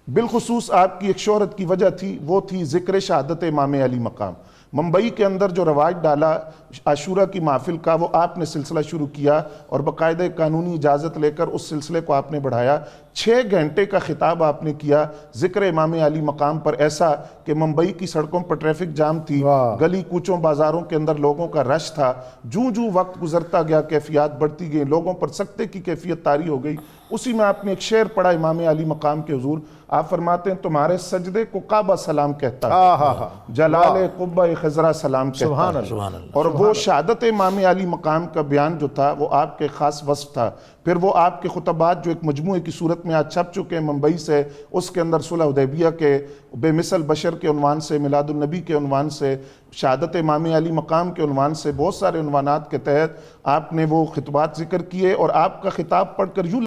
بالخصوص آپ کی ایک شہرت کی وجہ تھی، وہ تھی ذکر شہادت امام علی مقام۔ ممبئی کے اندر جو رواج ڈالا عاشورہ کی محفل کا، وہ آپ نے سلسلہ شروع کیا اور باقاعدہ قانونی اجازت لے کر اس سلسلے کو آپ نے بڑھایا۔ 6 گھنٹے کا خطاب آپ نے کیا ذکر امام علی مقام پر، ایسا کہ ممبئی کی سڑکوں پر ٹریفک جام تھی، گلی کوچوں بازاروں کے اندر لوگوں کا رش تھا۔ جوں وقت گزرتا گیا کیفیات بڑھتی گئی، لوگوں پر سکتے کی کیفیت طاری ہو گئی۔ اسی میں آپ نے ایک شعر پڑھا امام علی مقام کے حضور، آپ فرماتے ہیں تمہارے سجدے کو کعبہ سلام کہتا ہے، جلال قبہ خضرا سلام کہتا ہے۔ اور وہ شہادت امام علی مقام کا بیان جو تھا وہ آپ کے خاص وصف تھا۔ پھر وہ آپ کے خطبات جو ایک مجموعے کی صورت میں آج چھپ چکے ہیں ممبئی سے، اس کے اندر صلح حدیبیہ کے بے مثل بشر کے عنوان سے، میلاد النبی کے عنوان سے، شہادت امام علی مقام کے عنوان سے، بہت سارے عنوانات کے تحت آپ نے وہ خطبات ذکر کیے، اور آپ کا خطاب پڑھ کر یوں